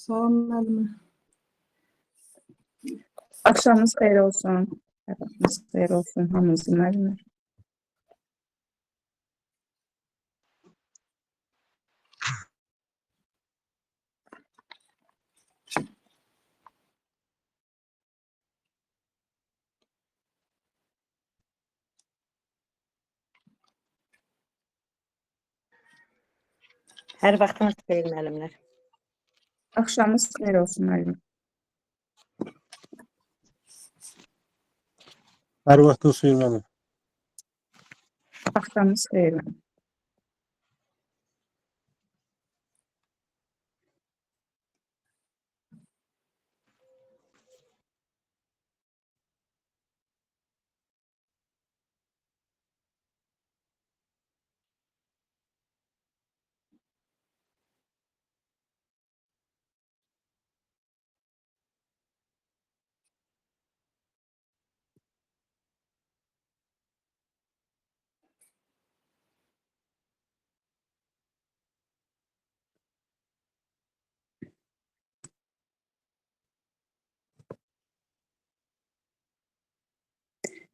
Salam müəllimə. Axşamınız xeyir olsun. Sabahınız xeyir olsun hamınızın müəllimlər. Hər vaxtınız xeyir müəllimlər. Axşamınız xeyir olsun müəllim. Hər vaxtınız xeyir müəllim. Axşamınız xeyir müəllim.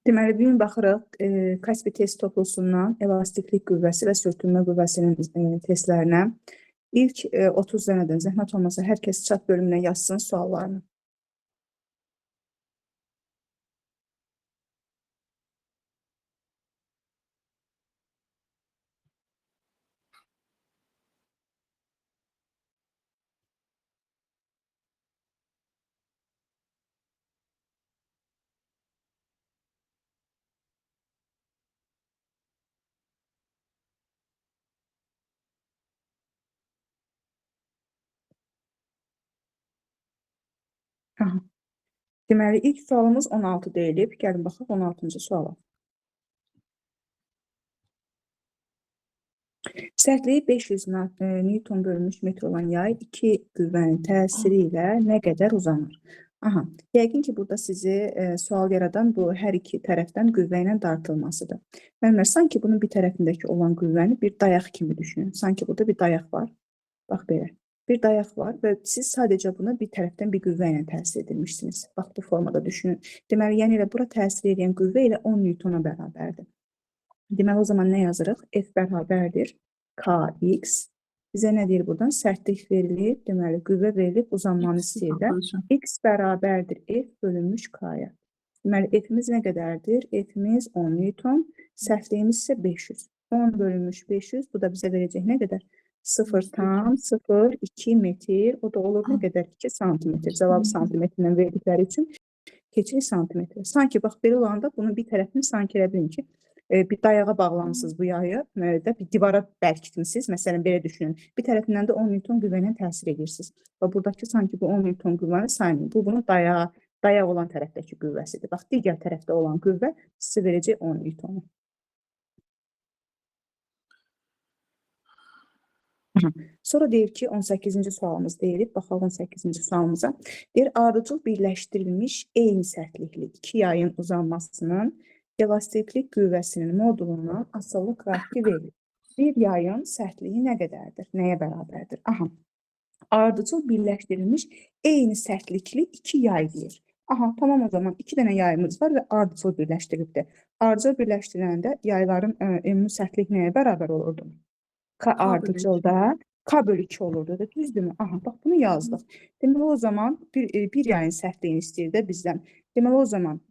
Deməli, bugün baxırıq Kaspi test toplusundan elastiklik qüvvəsi və sürtünmə qüvvəsinin testlərinə. İlk 30 dənədən zəhmət olmasa hər kəs chat bölümünə yazsın suallarını. Aha. Deməli, ilk sualımız 16 deyilib. Gəlin baxaq 16-cı suala. Sərtliyi 500 Newton bölünmüş metr olan yay iki qüvvənin təsiri ilə nə qədər uzanır? Aha, yəqin ki, burada sizi sual yaradan bu hər iki tərəfdən qüvvə ilə dartılmasıdır. Müəllimlər, sanki bunun bir tərəfindəki olan qüvvəni bir dayaq kimi düşünün. Sanki burada bir dayaq var. Bax belə. Bir dayaq var və siz sadəcə buna bir tərəfdən bir qüvvə ilə təsir edilmişsiniz. Bax, bu formada düşünün. Deməli, yəni ilə bura təsir edən qüvvə ilə 10 Newtona bərabərdir. Deməli, o zaman nə yazırıq? F bərabərdir Kx. Bizə nə deyir buradan? Sərtlik verilib, deməli, qüvvə verilib, uzanmanı istəyirlər. X bərabərdir F bölünmüş K-ya. Deməli, F-imiz nə qədərdir? F-imiz 10 Newton, sərtliyimiz isə 500. 10 bölünmüş 500, bu da bizə verəcək nə qədər? 0,02 metr, o da olur nə qədər? 2 santimetr. Cavabı santimetrlə verdikləri üçün keçirik santimetrə. Sanki, bax, belə olanda bunun bir tərəfini sanki elə bilin ki, bir dayağa bağlamısınız bu yayı, bir divara bərkitmişsiniz, məsələn, belə düşünün. Bir tərəfindən də 10 Newton qüvvə ilə təsir edirsiniz. Və buradakı sanki bu 10 Newton qüvvəni saymayın. Bu, bunun dayaq olan tərəfdəki qüvvəsidir. Bax, digər tərəfdə olan qüvvə sizə verəcək 10 Newtonu. Sonra deyir ki, 18-ci sualımız deyilib, baxaq 18-ci sualımıza. Deyir, ardıcıl birləşdirilmiş eyni sərtlikli iki yayın uzanmasının elastiklik qüvvəsinin modulundan asıllıq qrafiki verilir. Bir yayın sərtliyi nə qədərdir? Nəyə bərabərdir? Aha, ardıcıl birləşdirilmiş eyni sərtlikli iki yay deyir. Aha, tamam o zaman 2 dənə yayımız var və ardıcıl birləşdiribdir. Ardıcıl birləşdiriləndə yayların ümumi sərtlik nəyə bərabər olurdu? K K bölü iki. ardıcılda K bölü 2 olurdu da, düzdürmü? Aha, bax bunu yazdıq. Deməli o zaman bir yayın sərtliyini istəyir də bizdən. Deməli o zaman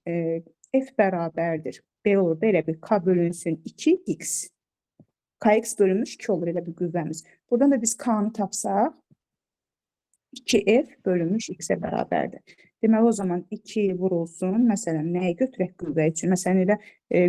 F bərabərdir. B olur da elə bir K bölünsün 2x. Kx bölünmüş 2 olur elə bir qüvvəmiz. Buradan da biz K-nı tapsaq 2F bölünmüş X-ə bərabərdir. Deməli o zaman 2 vurulsun. Məsələn, nəyə götürək qüvvə üçün? Məsələn, elə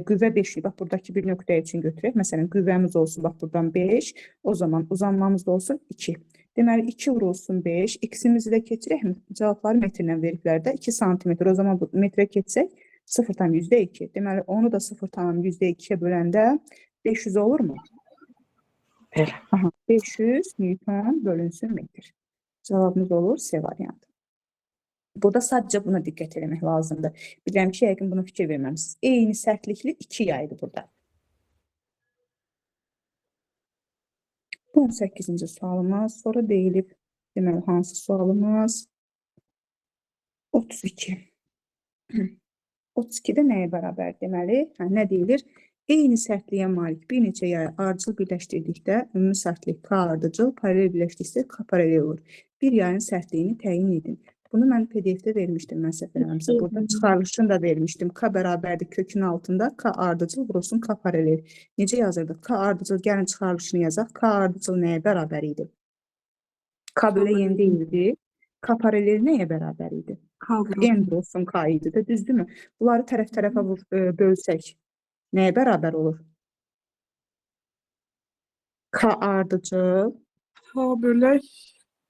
qüvvə 5-lik. Bax, buradakı bir nöqtə üçün götürək. Məsələn, qüvvəmiz olsun, bax, buradan 5. O zaman uzanmamız da olsun 2. Deməli, 2 vurulsun 5. X-imizi də keçirək mi? Cavabları metrlə veriblər də 2 santimetr. O zaman bu metrə keçsək 0,2. Deməli, onu da 0,2-yə böləndə 500 olurmu? Bəli. Aha, 500 Newton bölünsün metr. Cavabımız olur C variantı. Burada sadəcə buna diqqət etmək lazımdır. Bilirəm ki, yəqin buna fikir verməmisiniz. Eyni sərtlikli 2 yaydır burada. 18-ci sualımız. Sonra deyilib, deməli, hansı sualımız? 32. 32-də nəyə bərabər deməli? Nə deyilir? Eyni sərtliyə malik bir neçə yay ardıcıl birləşdirdikdə ümumi sərtlik K ardıcıl, paralel birləşdikdə K paralel olur. Bir yayın sərtliyini təyin edin. Bunu mən PDF-də vermişdim, mən səhv eləmirəmsə. Burada çıxarılışını da vermişdim. K bərabərdir kökün altında, K ardıcıl vurulsun K paralel. Necə yazırdıq? K ardıcıl, gəlin çıxarılışını yazaq. K ardıcıl nəyə bərabər idi? K bölə N deyildi. K paralel nəyə bərabər idi? N vurulsun K idi də, düzdürmü? Bunları tərəf-tərəfə bölsək nəyə bərabər olur? K ardıcıl. K bölək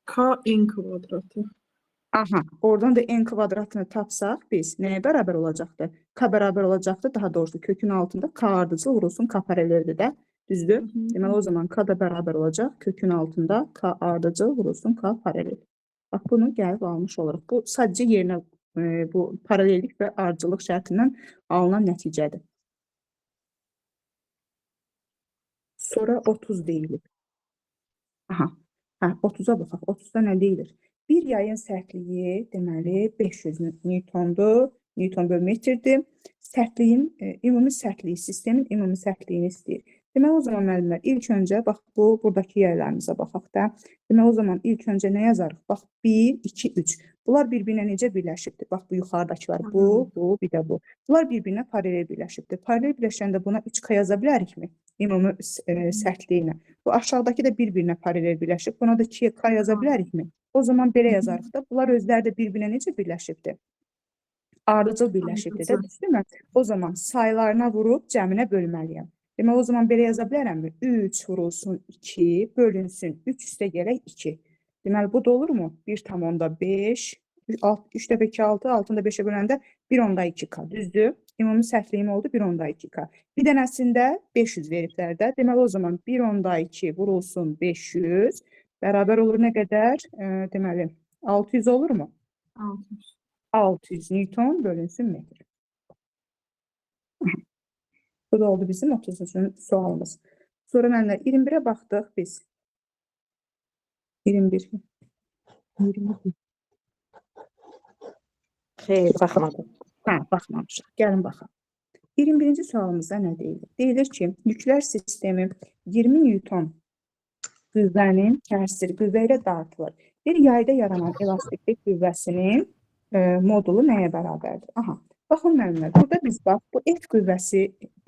K n kvadratı. Aha, oradan da n kvadratını tapsaq biz nəyə bərabər olacaqdır? K bərabər olacaqdır, daha doğrusu kökün altında K ardıcıl vurulsun K paraleldir də, düzdür? Deməli o zaman K da bərabər olacaq, kökün altında K ardıcıl vurulsun K paralel. Bax, bunu gəlib almış oluruq. Bu sadəcə yerinə bu paralellik və ardıcıllıq şərtindən alınan nəticədir. Sonra 30 deyilir. Aha, 30-a baxaq. 30-da nə deyilir? Bir yayın sərtliyi deməli 500 Newtondur, Newton bölü metrdir. Sərtliyin, ümumi sərtliyi, sistemin ümumi sərtliyini istəyir. Deməli o zaman müəllimlər, ilk öncə bax bu buradakı yaylarımıza baxaq da. Deməli o zaman ilk öncə nə yazarıq? Bax 1, 2, 3. Bunlar bir-birinə necə birləşibdir? Bax bu yuxarıdakılar, bu, bir də bu. Bunlar bir-birinə paralel birləşibdir. Paralel birləşəndə buna 3K yaza bilərikmi? Ümumi sərtliyinə. Bu aşağıdakı da bir-birinə paralel birləşib. Buna da 2K yaza bilərikmi? O zaman belə yazarıq da. Bunlar özləri də bir-birinə necə birləşibdir? Ardıcıl birləşibdir də, düzdürmü? O zaman saylarına vurub cəminə bölməliyəm. Deməli, o zaman belə yaza bilərəmmi? 3 vurulsun 2, bölünsün 3 üstə gələk 2. Deməli, bu da olurmu? 1,5, 3 dəfə 2, 6, 6-ını da 5-ə böləndə 1,2K, düzdür? Ümumi sərtliyim oldu 1,2K. Bir dənəsində 500 veriblər də. Deməli, o zaman 1,2 vurulsun 500, bərabər olur nə qədər? Deməli, 600 olurmu? 600. 600 Newton bölünsün metr. Bu da oldu bizim 30-cu sualımız. Sonra mənlə 21-ə baxdıq biz. 21. Xeyr, baxmadım. Baxmamışıq. Gəlin baxaq. 21-ci sualımızda nə deyilir? Deyilir ki, yüklər sistemi 20 Newton qüvvənin təsiri qüvvə ilə dartılır. Bir yayda yaranan elastiklik qüvvəsinin modulu nəyə bərabərdir? Aha, baxın müəllimlər, burada biz bax, bu F qüvvəsi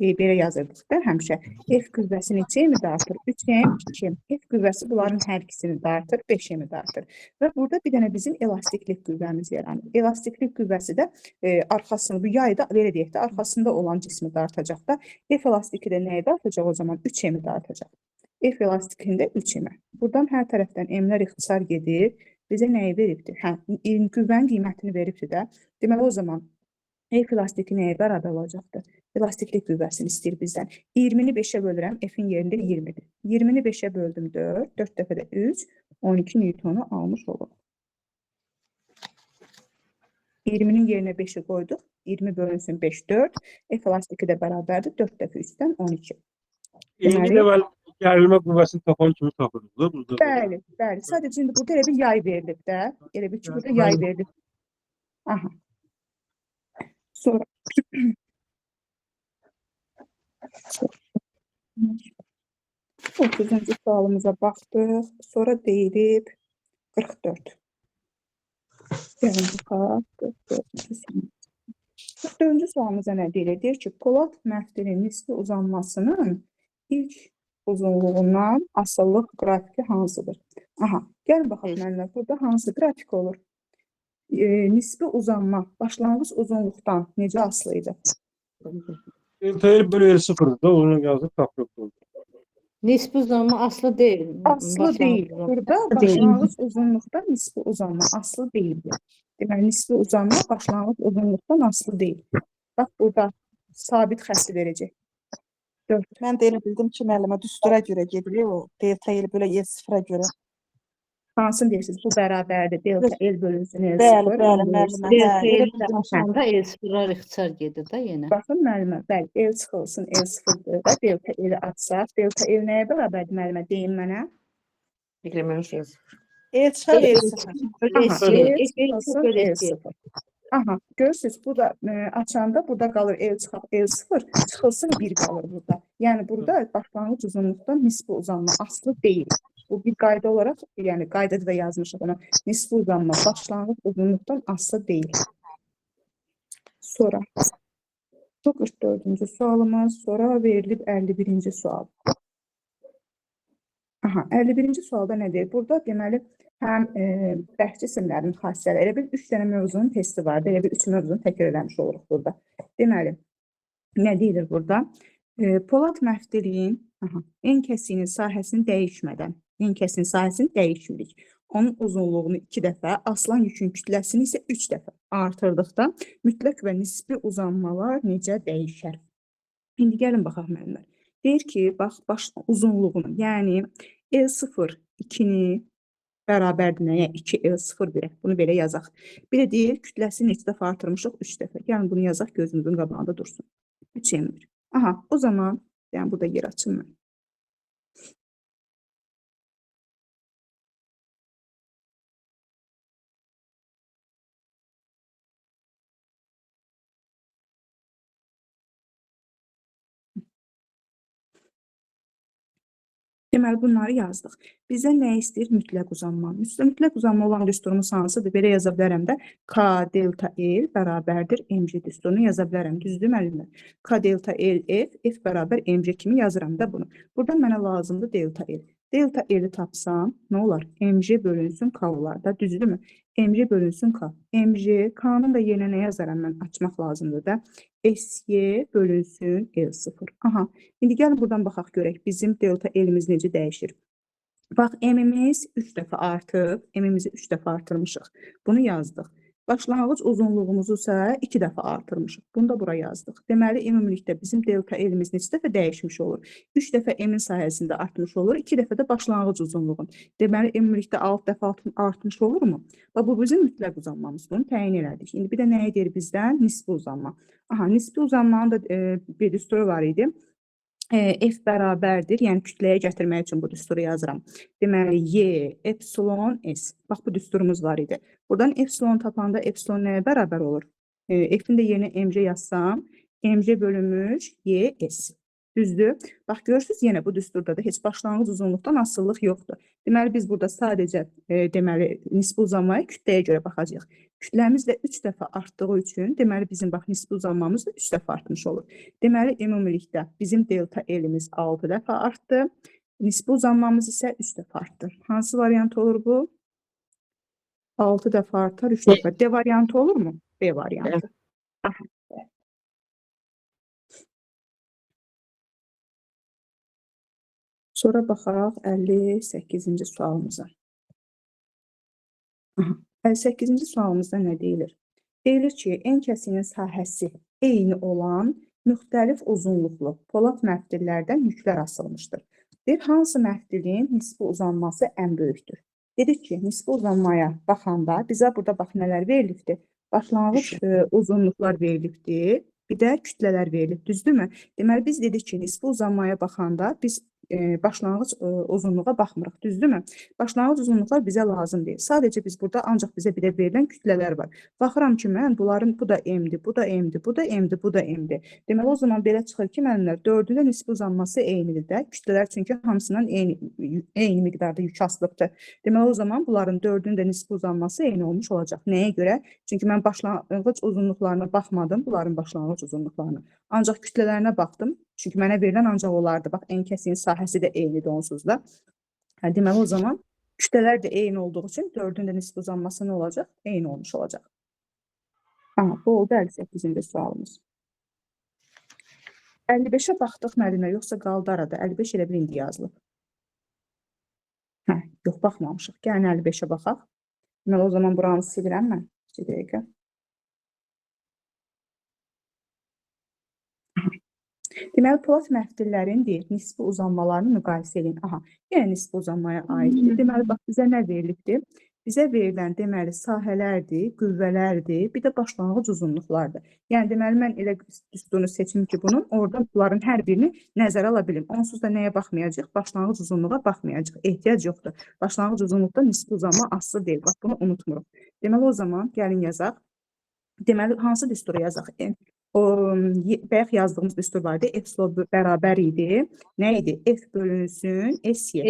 belə yazırdıq da həmişə. F qüvvəsi neçəyimi dartır? 3M, 2M. F qüvvəsi bunların hər ikisini dartır, 5M dartır. Və burada bir dənə bizim elastiklik qüvvəmiz yaranır. Elastiklik qüvvəsi də arxasında, bu yayda, belə deyək də, arxasında olan cismi dartacaq da. F elastiki də nəyə dartacaq o zaman? 3M dartacaq. F elastikində 3M. Buradan hər tərəfdən M-lər ixtisar gedir. Bizə nəyi veribdir? Qüvvənin qiymətini veribdir də. Deməli, o zaman F elastiki nəyə bərabər olacaqdır? Elastiklik qüvvəsini istəyir bizdən. 20-ni 5-ə bölürəm, F-in yerində 20-dir. 20-ni 5-ə böldüm 4, 4 dəfə də 3, 12 Newtonu almış olurum. 20-nin yerinə 5-i qoyduq, 20 bölünsün 5, 4. F elastiki də bərabərdir, 4 dəfə 3-dən 12. İlgi də gərilmə qüvvəsini tapan kimi tapırıq. Bəli, bəli. Sadəcə indi burada elə bir yay verilib də. Elə bir ki, burada yay verilib. Aha. Sonra 30-cu sualımıza baxdıq. Sonra deyilib 44. Gəlin baxaq. 44-cü sual. 44-cü sualımıza nə deyilir? Deyir ki, polad məftilin nisbi uzanmasının ilk uzunluğundan asıllıq qrafiki hansıdır? Aha, gəlin baxaq müəllimlər. Burada hansı qrafik olur? Nisbi uzanma başlanğıc uzunluqdan necə asılı idi? Delta L bölü L sıfırdı da onu yazdık tapyok oldu. Nisbi uzanma aslı değil. Aslı deyil. Başlangıç Burada başlanğıc uzunluqda nisbi uzanma aslı deyildir. Deməli, nisbi uzanma başlanğıc uzunluqdan aslı deyil. Bax, burada sabit xətti verəcək. 4. Mən də elə bildim ki, müəllimə düstura görə gedir o delta L bölə Y sıfıra görə. Hansını deyirsiniz? Bu bərabərdir. Delta L bölünsün L Bəli, sıfır. bəli, müəllimə. Delta Hə, L elə bildim. başında el sıfıra ixtisar gedir də yenə. Baxın müəllimə, bəli, L çıxılsın L sıfırdır da delta L-i açsaq. Delta L nəyə bərabərdir müəllimə? Deyin mənə. E çıxar Y sıfır. Aha, L L çıxılsın L L sıfır. Aha, görürsünüz, bu da açanda burada qalır L çıxaq L sıfır, çıxılsın 1 qalır burada. Yəni burada başlanğıc uzunluqdan nisbi uzanma aslı deyil. Bu bir qayda olaraq, yəni qaydada da yazmışıq ona. Nisbi uzanma başlanğıc uzunluqdan aslı deyil. Sonra 44-cü sualımız, sonra verilib 51-ci sual. Aha, 51-ci sualda nə deyir? Burada deməli həm bəhs cisimlərin xassələri, elə bil 3 dənə mövzunun testi vardı. Elə bil 3 mövzunu təkrar eləmiş oluruq burada. Deməli, nə deyilir burada? Polad məftilin en kəsiyinin sahəsini dəyişmədən, en kəsiyinin sahəsini dəyişmirik. Onun uzunluğunu 2 dəfə, asılan yükün kütləsini isə 3 dəfə artırdıqda mütləq və nisbi uzanmalar necə dəyişər? İndi gəlin baxaq müəllimlər. Deyir ki, bax uzunluğunu, yəni L0 2-ni bərabərdir nəyə? 2L0 1-ə. Bunu belə yazaq. Bir də deyir, kütləsini neçə dəfə artırmışıq? 3 dəfə. Yəni bunu yazaq, gözümüzün qabağında dursun. 3M1. Aha, o zaman, yəni burada yer açın mən. Deməli, bunları yazdıq. Bizdən nə istəyir? Mütləq uzanma. Mütləq uzanma olan düsturumuz hansıdır? Belə yaza bilərəm də K delta L bərabərdir MC düsturunu yaza bilərəm. Düzdür müəllimlər? K delta L F, F bərabər MC kimi yazıram da bunu. Burada mənə lazımdır delta L. Delta L-i tapsam, nə olar? MC bölünsün K olar da, düzdürmü? MC bölünsün K. MC, K-nın da yerinə nə yazaram mən? Açmaq lazımdır da. SY bölünsün L0. Aha, indi gəlin buradan baxaq görək. Bizim delta L-imiz necə dəyişir? Bax, M-imiz 3 dəfə artıb, M-imizi 3 dəfə artırmışıq. Bunu yazdıq. Başlanğıc uzunluğumuzu isə 2 dəfə artırmışıq. Bunu da bura yazdıq. Deməli, ümumilikdə bizim delta L-imiz neçə dəfə dəyişmiş olur? 3 dəfə M-in sayəsində artmış olur, 2 dəfə də başlanğıc uzunluğun. Deməli, ümumilikdə 6 dəfə artmış olurmu? Və bu bizim mütləq uzanmamız. Bunu təyin elədik. İndi bir də nə edir bizdən? Nisbi uzanma. Aha, nisbi uzanmanın da bir düsturu var idi. F bərabərdir, yəni kütləyə gətirmək üçün bu düsturu yazıram. Deməli, Y, epsilon, S. Bax, bu düsturumuz var idi. Buradan epsilon tapanda epsilon nəyə bərabər olur? F-in də yerinə MC yazsam, MC bölünmüş Y, S. Düzdür. Bax, görürsünüz, yenə bu düsturda da heç başlanğıc uzunluqdan asıllıq yoxdur. Deməli, biz burada sadəcə nisbi uzanmaya kütləyə görə baxacağıq. Kütləmiz də 3 dəfə artdığı üçün, deməli, bizim bax, nisbi uzanmamız da 3 dəfə artmış olur. Deməli, ümumilikdə bizim delta L-imiz 6 dəfə artdı. Nisbi uzanmamız isə 3 dəfə artdı. Hansı variant olur bu? 6 dəfə artar, 3 dəfə. D variantı olur mu? B variantı. Aha. Sonra baxaq 58-ci sualımıza. 58-ci sualımızda nə deyilir? Deyilir ki, en kəsiyinin sahəsi eyni olan müxtəlif uzunluqlu polad məftillərdən yüklər asılmışdır. Deyir, hansı məftilin nisbi uzanması ən böyükdür? Dedik ki, nisbi uzanmaya baxanda bizə burada bax nələr verilibdir? Başlanğıc uzunluqlar verilibdir. Bir də kütlələr verilib, düzdürmü? Deməli, biz dedik ki, nisbi uzanmaya baxanda biz başlanğıc uzunluğa baxmırıq, düzdürmü? Başlanğıc uzunluqlar bizə lazım deyil. Sadəcə biz burada ancaq bizə bir də verilən kütlələr var. Baxıram ki, mən bunların bu da M-dir, bu da M-dir, bu da M-dir, bu da M-dir. Deməli o zaman belə çıxır ki, müəllimlər 4-ün də nisbi uzanması eynidir də. Kütlələr çünki hamısından eyni miqdarda yük asılıbdır. Deməli o zaman bunların 4-ün də nisbi uzanması eyni olmuş olacaq. Nəyə görə? Çünki mən başlanğıc uzunluqlarına baxmadım, bunların başlanğıc uzunluqlarına. Ancaq kütlələrinə baxdım. Çünki mənə verilən ancaq onlardır. Bax, ən kəsiyin sahəsi də eynidir onsuz da. Deməli o zaman kütlələr də eyni olduğu üçün 4-ün də nisbi uzanması nə olacaq? Eyni olmuş olacaq. Bu oldu 58-ci sualımız. 55-ə baxdıq müəllimə, yoxsa qaldı arada? 55 elə bir indi yazılıb. Yox, baxmamışıq. Gəlin 55-ə baxaq. Deməli o zaman buranı silirəm mən. 2 dəqiqə. Deməli, polad məftillərin nisbi uzanmalarını müqayisə edin. Yenə nisbi uzanmaya aiddir. Deməli, bax, bizə nə verilibdir? Bizə verilən, deməli, sahələrdir, qüvvələrdir, bir də başlanğıc uzunluqlardır. Yəni, deməli, mən elə düsturunu seçim ki, bunun, orada bunların hər birini nəzərə ala bilim. Onsuz da nəyə baxmayacaq? Başlanğıc uzunluğa baxmayacaq. Ehtiyac yoxdur. Başlanğıc uzunluqda nisbi uzanma asılı deyil. Bax, bunu unutmuruq. Deməli, o zaman gəlin yazaq. Deməli, hansı düsturu yazaq? Bayaq yazdığımız düstur vardı. F bərabər idi. Nə idi? F bölünsün SY.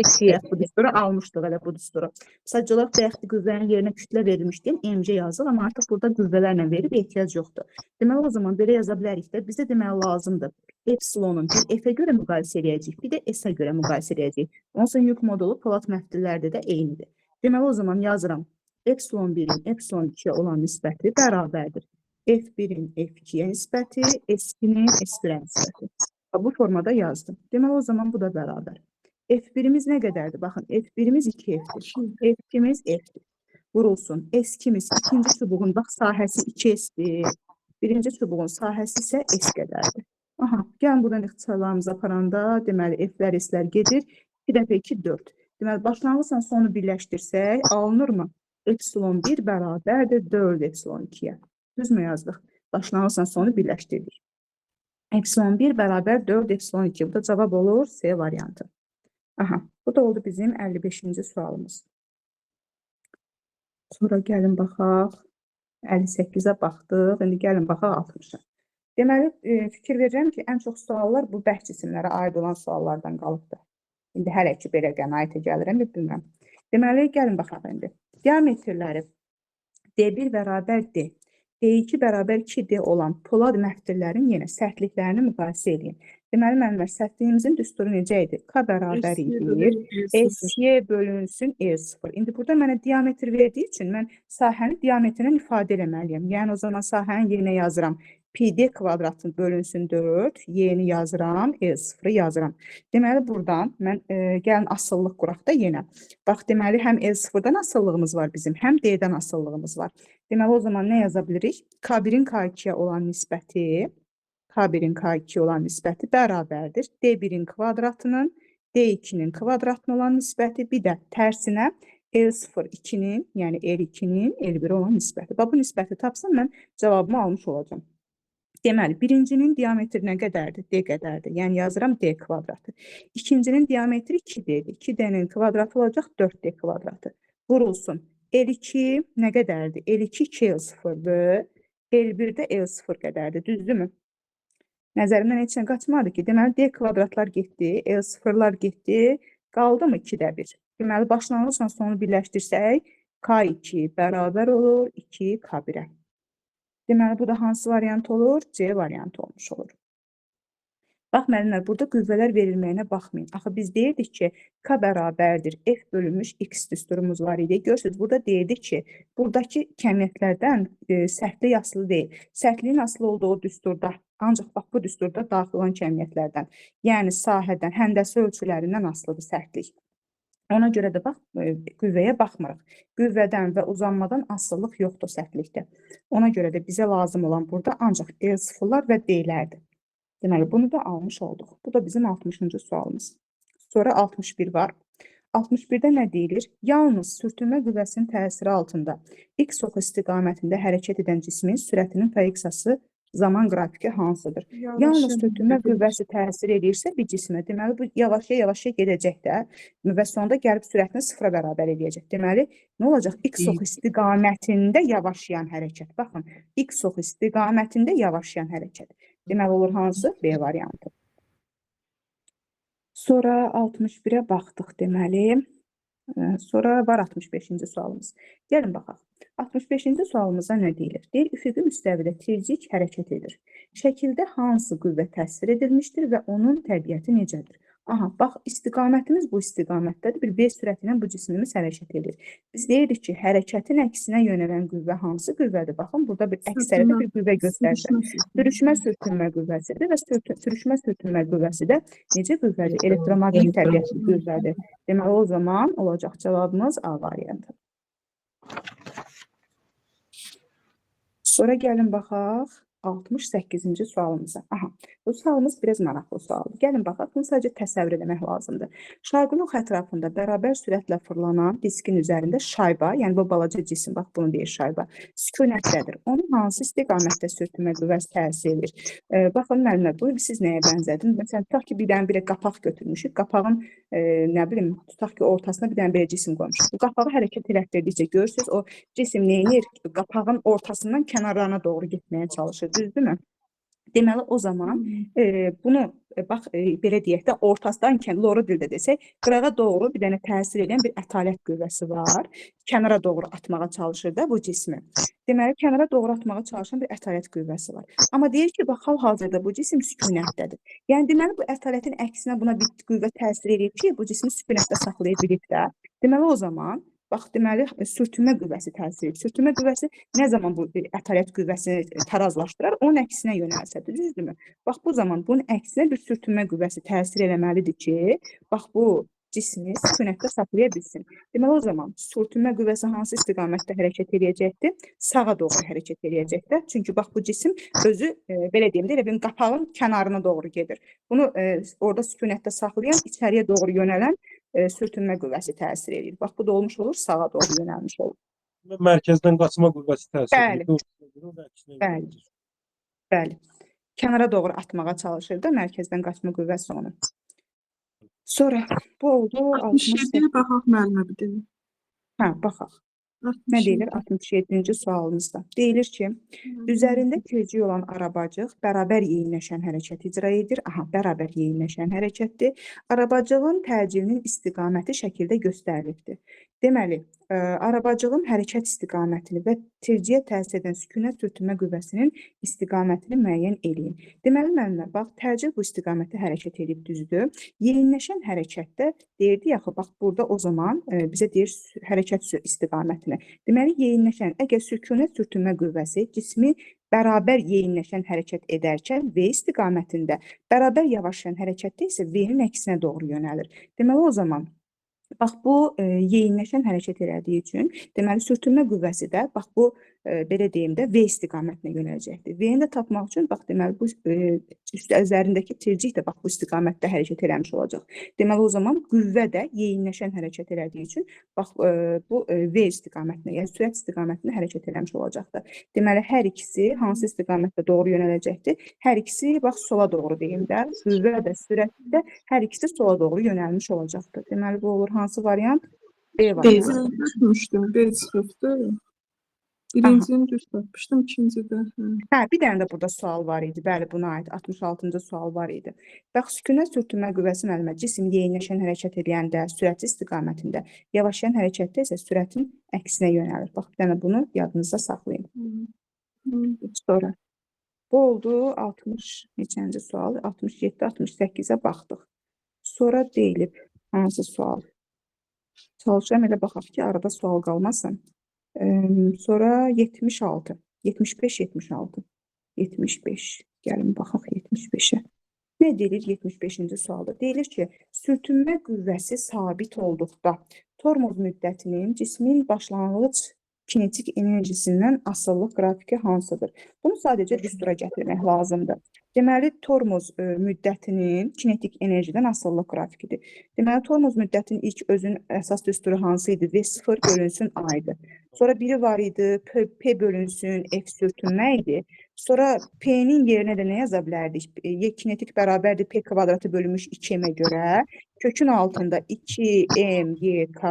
Bu düsturu almışdıq elə bu düsturu. Sadəcə bayaq qüvvənin yerinə kütlə verilmişdi. MC yazılır, amma artıq burada qüvvələrlə verib ehtiyac yoxdur. Deməli, o zaman belə yaza bilərik də. Bizə deməli lazımdır. Epsilonun bir F-ə görə müqayisə edəcəyik, bir də S-ə görə müqayisə edəcəyik. Onsuz yük modulu polad məftillərdə də eynidir. Deməli, o zaman yazıram. Epsilon 1-in Epsilon 2-yə olan nisbəti bərabərdir. F1-in F2-yə nisbəti, S2-nin S1-ə nisbəti. Bu formada yazdım. Deməli, o zaman bu da bərabər. F1-imiz nə qədərdir? Baxın, F1-imiz 2F-dir. F2-miz F-dir. Vurulsun. S2-miz ikinci çubuğun bax sahəsi 2S-dir. Birinci çubuğun sahəsi isə S qədərdir. Gəlin buradan ixtisarlarımızı aparanda, deməli, F-lər, S-lər gedir. 2 dəfə 2, 4. Deməli, başlanğıcla sonu birləşdirsək, alınırmı? Epsilon 1 bərabərdir 4 epsilon 2-yə. Düzmü yazdıq? Başlanğıcla sonu birləşdirdik. Epsilon 1 bərabər 4 epsilon 2. Bu da cavab olur C variantı. Bu da oldu bizim 55-ci sualımız. Sonra gəlin baxaq. 58-ə baxdıq. İndi gəlin baxaq 60-a. Deməli, fikir verirəm ki, ən çox suallar bu bəhs cisimlərə aid olan suallardan qalıbdır. İndi hələ ki, belə qənaətə gəlirəm, bilmirəm. Deməli, gəlin baxaq indi. Diametrləri D1 bərabər D, D2 bərabər 2D olan polad məftillərin yenə sərtliklərini müqayisə edin. Deməli, müəllimlər, sərtliyimizin düsturu necə idi? K bərabər edir, SY bölünsün E0. İndi burada mənə diametr verdiyi üçün mən sahəni diametrlə ifadə eləməliyəm. Yəni, o zaman sahənin yerinə yazıram. PD kvadratın bölünsün 4, Y-ni yazıram, E0-ı yazıram. Deməli, buradan mən gəlin asıllıq quraq da yenə. Bax, deməli, həm E0-dan asıllığımız var bizim, həm D-dən asıllığımız var. Deməli, o zaman nə yaza bilirik? K1-in K2-yə olan nisbəti, K1-in K2-yə olan nisbəti bərabərdir. D1-in kvadratının, D2-nin kvadratına olan nisbəti, bir də tərsinə L0 2-nin, yəni L2-nin L1-ə olan nisbəti. Bax, bu nisbəti tapsam, mən cavabımı almış olacağım. Deməli, birincinin diametri nə qədərdir? D qədərdir. Yəni, yazıram D kvadratı. İkincinin diametri 2D'dir. 2D'nin kvadratı olacaq 4D kvadratı. Vurulsun. L2 nə qədərdir? L2 2L0-dır. L1-də L0 qədərdir. Düzdürmü? Nəzərimdən heç nə qaçmadı ki, deməli, D kvadratlar getdi, L0-lar getdi, qaldı mı 2-də 1? Deməli, başlanğıcla sonu birləşdirsək, K2 bərabər olur 2K1-ə. Deməli, bu da hansı variant olur? C variantı olmuş olur. Bax, müəllimlər, burada qüvvələr verilməyinə baxmayın. Axı, biz deyirdik ki, K bərabərdir, F bölünmüş X düsturumuz var idi. Görürsünüz, burada deyirdik ki, buradakı kəmiyyətlərdən sərtlik asılı deyil. Sərtliyin asılı olduğu düsturda, ancaq bax, bu düsturda daxil olan kəmiyyətlərdən, yəni sahədən, həndəsi ölçülərindən asılıdır sərtlik. Ona görə də bax, qüvvəyə baxmırıq. Qüvvədən və uzanmadan asılılıq yoxdur sərtlikdə. Ona görə də bizə lazım olan burada ancaq L0-lar və D-lərdir. Deməli, bunu da almış olduq. Bu da bizim 60-cı sualımız. Sonra 61 var. 61-də nə deyilir? Yalnız sürtünmə qüvvəsinin təsiri altında X ox istiqamətində hərəkət edən cismin sürətinin F-əksası zaman qrafiki hansıdır? Yalnız Yavaş-yavaş sürtünmə gedir. qüvvəsi təsir edirsə bir cismə, deməli bu yavaş-yavaş gedəcək də və sonda gəlib sürətini sıfıra bərabər eləyəcək. Deməli, nə olacaq? X ox istiqamətində yavaşlayan hərəkət. Baxın, X ox istiqamətində yavaşlayan hərəkət. Deməli olur hansı? B variantı. Sonra 61-ə baxdıq deməli. Sonra var 65-ci sualımız. Gəlin baxaq. 65-ci sualımıza nə deyilir? Deyir, üfüqi müstəvidə tircik hərəkət edir. Şəkildə hansı qüvvə təsvir edilmişdir və onun təbiəti necədir? Aha, bax, istiqamətimiz bu istiqamətdədir. Bir V sürəti ilə bu cismimiz hərəkət edir. Biz deyirdik ki, hərəkətin əksinə yönələn qüvvə hansı qüvvədir? Baxın, burada bir əksəriyyətdə bir qüvvə göstərir. Sürüşmə sürtünmə qüvvəsidir və sürüşmə sürtünmə qüvvəsi də necə qüvvədir? Elektromaqnit təbiətli qüvvədir. Deməli, o zaman olacaq cavabımız A variantı. Sonra gəlin baxaq 68-ci sualımıza. Aha, bu sualımız biraz maraqlı sualdır. Gəlin baxaq, bunu sadəcə təsəvvür eləmək lazımdır. Şarqulux ətrafında bərabər sürətlə fırlanan diskin üzərində şayba, yəni bu balaca cisim, bax bunu deyir şayba, sükunətdədir. Onun hansı istiqamətdə sürtünmə qüvvəsi təsir edir? Baxın, müəllimlər, bu siz nəyə bənzədin? Məsələn, tutaq ki, bir dənə belə qapaq götürmüşük. Qapağın, nə bilim, tutaq ki, ortasına bir dənə belə cisim qoymuşuz. Bu qapağı hərəkət elətdirdikcə görürsünüz, o cisim neyinir? Qapağın ortasından kənarlarına doğru getməyə çalışır. Düzdürmü? Deməli, o zaman bunu, bax, belə deyək də, ortasından, loru dildə desək, qırağa doğru bir dənə təsir edən bir ətalət qüvvəsi var. Kənara doğru atmağa çalışır da bu cismi. Deməli, kənara doğru atmağa çalışan bir ətalət qüvvəsi var. Amma deyir ki, bax, hal-hazırda bu cisim sükunətdədir. Yəni, deməli, bu ətalətin əksinə buna bir qüvvə təsir edir ki, bu cismi sükunətdə saxlaya bilib də. Deməli, o zaman bax, deməli, sürtünmə qüvvəsi təsir edir. Sürtünmə qüvvəsi nə zaman bu ətalət qüvvəsini tarazlaşdırar? Onun əksinə yönəlsədir, düzdürmü? Bax, bu zaman bunun əksinə bir sürtünmə qüvvəsi təsir eləməlidir ki, bax, bu cismi sükunətdə saxlaya bilsin. Deməli, o zaman sürtünmə qüvvəsi hansı istiqamətdə hərəkət edəcəkdir? Sağa doğru hərəkət edəcəkdir. Çünki, bax, bu cisim özü, belə deyim də, elə bir qapağın kənarına doğru gedir. Bunu orada sükunətdə saxlayan, içəriyə doğru yönələn sürtünmə qüvvəsi təsir edir. Bax, bu da olmuş olur, sağa doğru yönəlmiş olur. Mərkəzdən qaçma qüvvəsi təsir edir. Bəli. Kənara doğru atmağa çalışır da mərkəzdən qaçma qüvvəsi onu. Sonra bu oldu 67-yə baxaq müəllimə bir də. Hə, baxaq. Nə deyilir 67-ci sualımızda? Deyilir ki, üzərində kürəcik olan arabacıq bərabər yeyinləşən hərəkət icra edir. Aha, bərabər yeyinləşən hərəkətdir. Arabacığın təcilinin istiqaməti şəkildə göstərilibdir. Deməli, arabacığın hərəkət istiqamətini və tirciyə təsir edən sükunət sürtünmə qüvvəsinin istiqamətini müəyyən eləyin. Deməli, müəllimlər, bax, təcil bu istiqamətdə hərəkət edib düzdür. Yeyinləşən hərəkətdə deyirdi yaxı, bax, burada o zaman bizə deyir hərəkət istiqamətini. Deməli, yeyinləşən, əgər sükunət sürtünmə qüvvəsi cismi bərabər yeyinləşən hərəkət edərkən V istiqamətində, bərabər yavaşlayan hərəkətdə isə V-nin əksinə doğru yönəlir. Deməli, o zaman bax, bu yeyinləşən hərəkət elədiyi üçün, deməli, sürtünmə qüvvəsi də, bax, bu, belə deyim də, V istiqamətinə yönələcəkdir. V-ni də tapmaq üçün, bax, deməli, bu üzərindəki tircik də, bax, bu istiqamətdə hərəkət eləmiş olacaq. Deməli, o zaman qüvvə də yeyinləşən hərəkət elədiyi üçün, bax, bu V istiqamətinə, yəni sürət istiqamətinə hərəkət eləmiş olacaqdır. Deməli, hər ikisi hansı istiqamətdə doğru yönələcəkdir? Hər ikisi, bax, sola doğru deyim də, qüvvə də, sürət də hər ikisi sola doğru yönəlmiş olacaqdır. Deməli, bu olur hansı variant? B variantı. Düşmüşdüm, B çıxıbdı. Birincini düz tapmışdım, ikincidə. Hə, bir dənə də burada sual var idi. Bəli, buna aid 66-cı sual var idi. Bax, sükunət sürtünmə qüvvəsi müəllimə cisim yeyinləşən hərəkət edəndə sürəti istiqamətində, yavaşlayan hərəkətdə isə sürətin əksinə yönəlir. Bax, bir dənə bunu yadınızda saxlayın. Sonra bu oldu 60 neçənci sual? 67-68-ə baxdıq. Sonra deyilib hansı sual? Çalışıram elə baxaq ki, arada sual qalmasın. Sonra 76, 75-76, 75, gəlin baxaq 75-ə. Nə deyilir 75-ci sualda? Deyilir ki, sürtünmə qüvvəsi sabit olduqda tormoz müddətinin cismin başlanğıc kinetik enerjisindən asıllıq qrafiki hansıdır? Bunu sadəcə düstura gətirmək lazımdır. Deməli, tormoz müddətinin kinetik enerjidən asıllıq qrafikidir. Deməli, tormoz müddətinin ilk özünün əsas düsturu hansı idi? V0 bölünsün A idi. Sonra biri var idi, P bölünsün F sürtünmə idi. Sonra P-nin yerinə də nə yaza bilərdik? Y kinetik bərabərdir P kvadratı bölünmüş 2M-ə görə. Kökün altında 2MYK.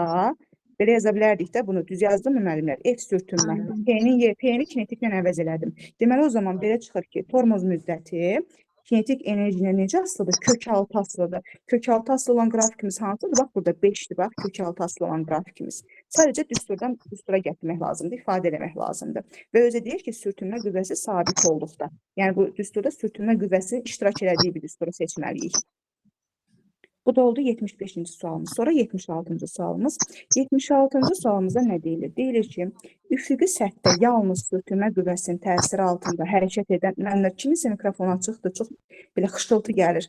Belə yaza bilərdik də bunu. Düz yazdım mı müəllimlər? F sürtünmə. P-ni kinetiklə əvəz elədim. Deməli o zaman belə çıxır ki, tormoz müddəti kinetik enerjinə necə asılıdır? Kök altı asılıdır. Kök altı asılı olan qrafikimiz hansıdır? Bax burada 5-dir. Bax kök altı asılı olan qrafikimiz. Sadəcə düsturdan düstura gətirmək lazımdır, ifadə eləmək lazımdır. Və özə deyir ki, sürtünmə qüvvəsi sabit olduqda. Yəni bu düsturda sürtünmə qüvvəsi iştirak elədiyi bir düsturu seçməliyik. Bu da oldu 75-ci sualımız. Sonra 76-cı sualımız. 76-cı sualımızda nə deyilir? Deyilir ki, üfüqi səthdə yalnız sürtünmə qüvvəsinin təsiri altında hərəkət edən, mənlər kiminsə mikrofonu açıqdır, çox belə xışıltı gəlir.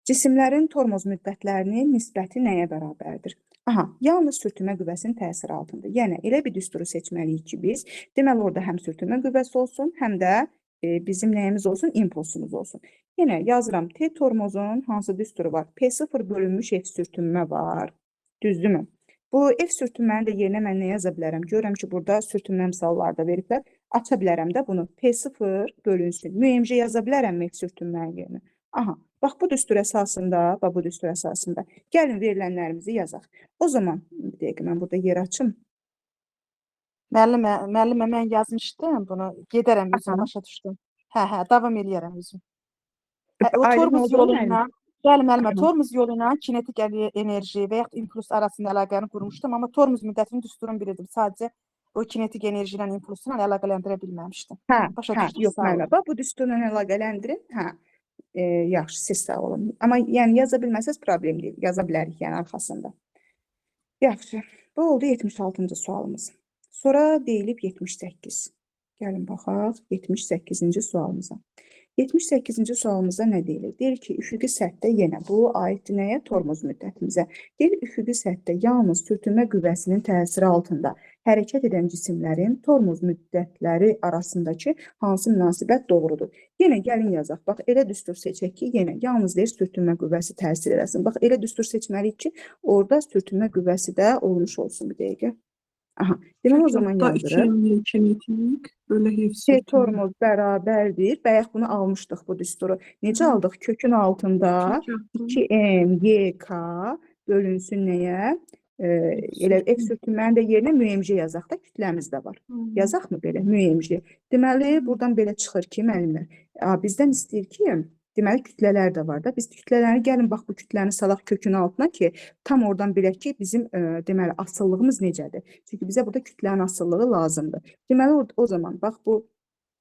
Cisimlərin tormoz müddətlərinin nisbəti nəyə bərabərdir? Aha, yalnız sürtünmə qüvvəsinin təsiri altında. Yəni, elə bir düsturu seçməliyik ki, biz, deməli orada həm sürtünmə qüvvəsi olsun, həm də bizim nəyimiz olsun, impulsumuz olsun. Yenə yazıram, T tormozun hansı düsturu var? P0 bölünmüş F sürtünmə var. Düzdürmü? Bu F sürtünməni də yerinə mən nə yaza bilərəm? Görürəm ki, burada sürtünmə misallarda veriblər. Aça bilərəm də bunu. P0 bölünsün. Müəyyimcə yaza bilərəm F sürtünmənin yerinə. Aha, bax bu düstur əsasında, gəlin verilənlərimizi yazaq. O zaman, bir dəqiqə, mən burada yer açım. Müəllimə, mən yazmışdım bunu. Gedərəm üzüm, başa düşdüm. Hə, davam eləyərəm üzüm. O tormuz yolu ilə, bəli müəllimə, tormuz yolu ilə kinetik enerji və yaxud impuls arasında əlaqəni qurmuşdum, amma tormuz müddətinin düsturun biridir. Sadəcə o kinetik enerji ilə impulsu ilə əlaqələndirə bilməmişdim. Yox müəllimə, bax bu düsturla əlaqələndirin. Yaxşı, siz sağ olun. Amma yəni yaza bilməsəz problem deyil. Yaza bilərik yəni arxasında. Yaxşı, bu oldu 76-cı sualımız. Sonra deyilib 78. Gəlin baxaq 78-ci sualımıza. 78-ci sualımızda nə deyilir? Deyir ki, üfüqi səthdə yenə bu aiddir nəyə? Tormoz müddətimizə. Deyir, üfüqi səthdə yalnız sürtünmə qüvvəsinin təsiri altında hərəkət edən cisimlərin tormoz müddətləri arasındakı hansı münasibət doğrudur? Yenə gəlin yazaq. Bax, elə düstur seçək ki, yenə yalnız deyir sürtünmə qüvvəsi təsir eləsin. Bax, elə düstur seçməliyik ki, orada sürtünmə qüvvəsi də olmuş olsun bir dəqiqə. Aha, demək o zaman yazırıq. Kinetik, belə T tormoz bərabərdir. Bayaq bunu almışdıq bu düsturu. Necə aldıq? Kökün altında 2MYK bölünsün nəyə? Elə F sürtünmənin də yerinə müəyyimcə yazaq da kütləmiz də var. Yazaq mı belə müəyyimcə? Deməli, buradan belə çıxır ki, müəllimlər, bizdən istəyir ki, deməli, kütlələr də var da. Biz kütlələri gəlin, bax, bu kütləni salaq kökün altına ki, tam oradan bilək ki, bizim deməli, asıllığımız necədir? Çünki bizə burada kütlənin asıllığı lazımdır. Deməli, o zaman, bax, bu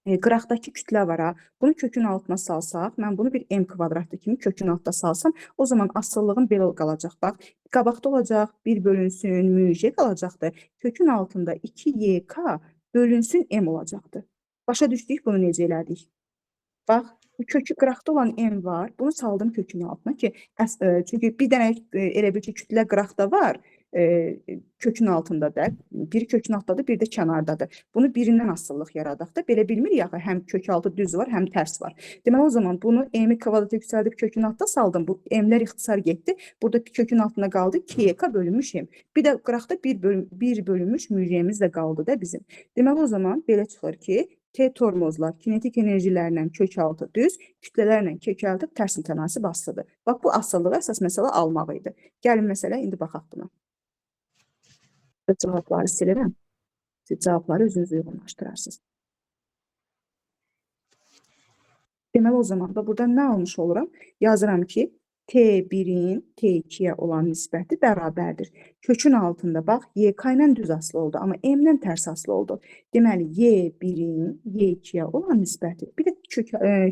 qıraqdakı kütlə var ha, bunu kökün altına salsaq, mən bunu bir M kvadratlı kimi kökün altına salsam, o zaman asıllığım belə qalacaq. Bax, qabaqda olacaq, 1 bölünsün, müj qalacaqdır. Kökün altında 2YK bölünsün M olacaqdır. Başa düşdük, bunu necə elədik? Bax, kökü qıraqda olan M var. Bunu saldım kökün altına ki, çünki bir dənə elə bir ki, kütlə qıraqda var, kökün altında da. Biri kökün altındadır, biri də kənardadır. Bunu birindən asıllıq yaradaq da. Belə bilmirik axı, həm kök altı düz var, həm tərs var. Deməli, o zaman bunu M-i kvadrata yüksəldib kökün altına saldım. Bu M-lər ixtisar getdi. Burada kökün altında qaldı 2YK bölünmüş M. Bir də qıraqda 1 bölünmüş müjemiz də qaldı da bizim. Deməli, o zaman belə çıxır ki, T tormozlar kinetik enerjilərlə kök altı düz, kütlələrlə kök altı tərs mütənasib asılıdır. Bax, bu asıllığı əsas məsələ almaq idi. Gəlin məsələ, indi baxaq buna. Cavabları silirəm. Siz cavabları özünüz uyğunlaşdırarsınız. Deməli, o zaman da burada nə almış oluram? Yazıram ki, T1-in T2-yə olan nisbəti bərabərdir. Kökün altında, bax, YK ilə düz asılı oldu, amma M-lə tərs asılı oldu. Deməli, Y1-in Y2-yə olan nisbəti, bir də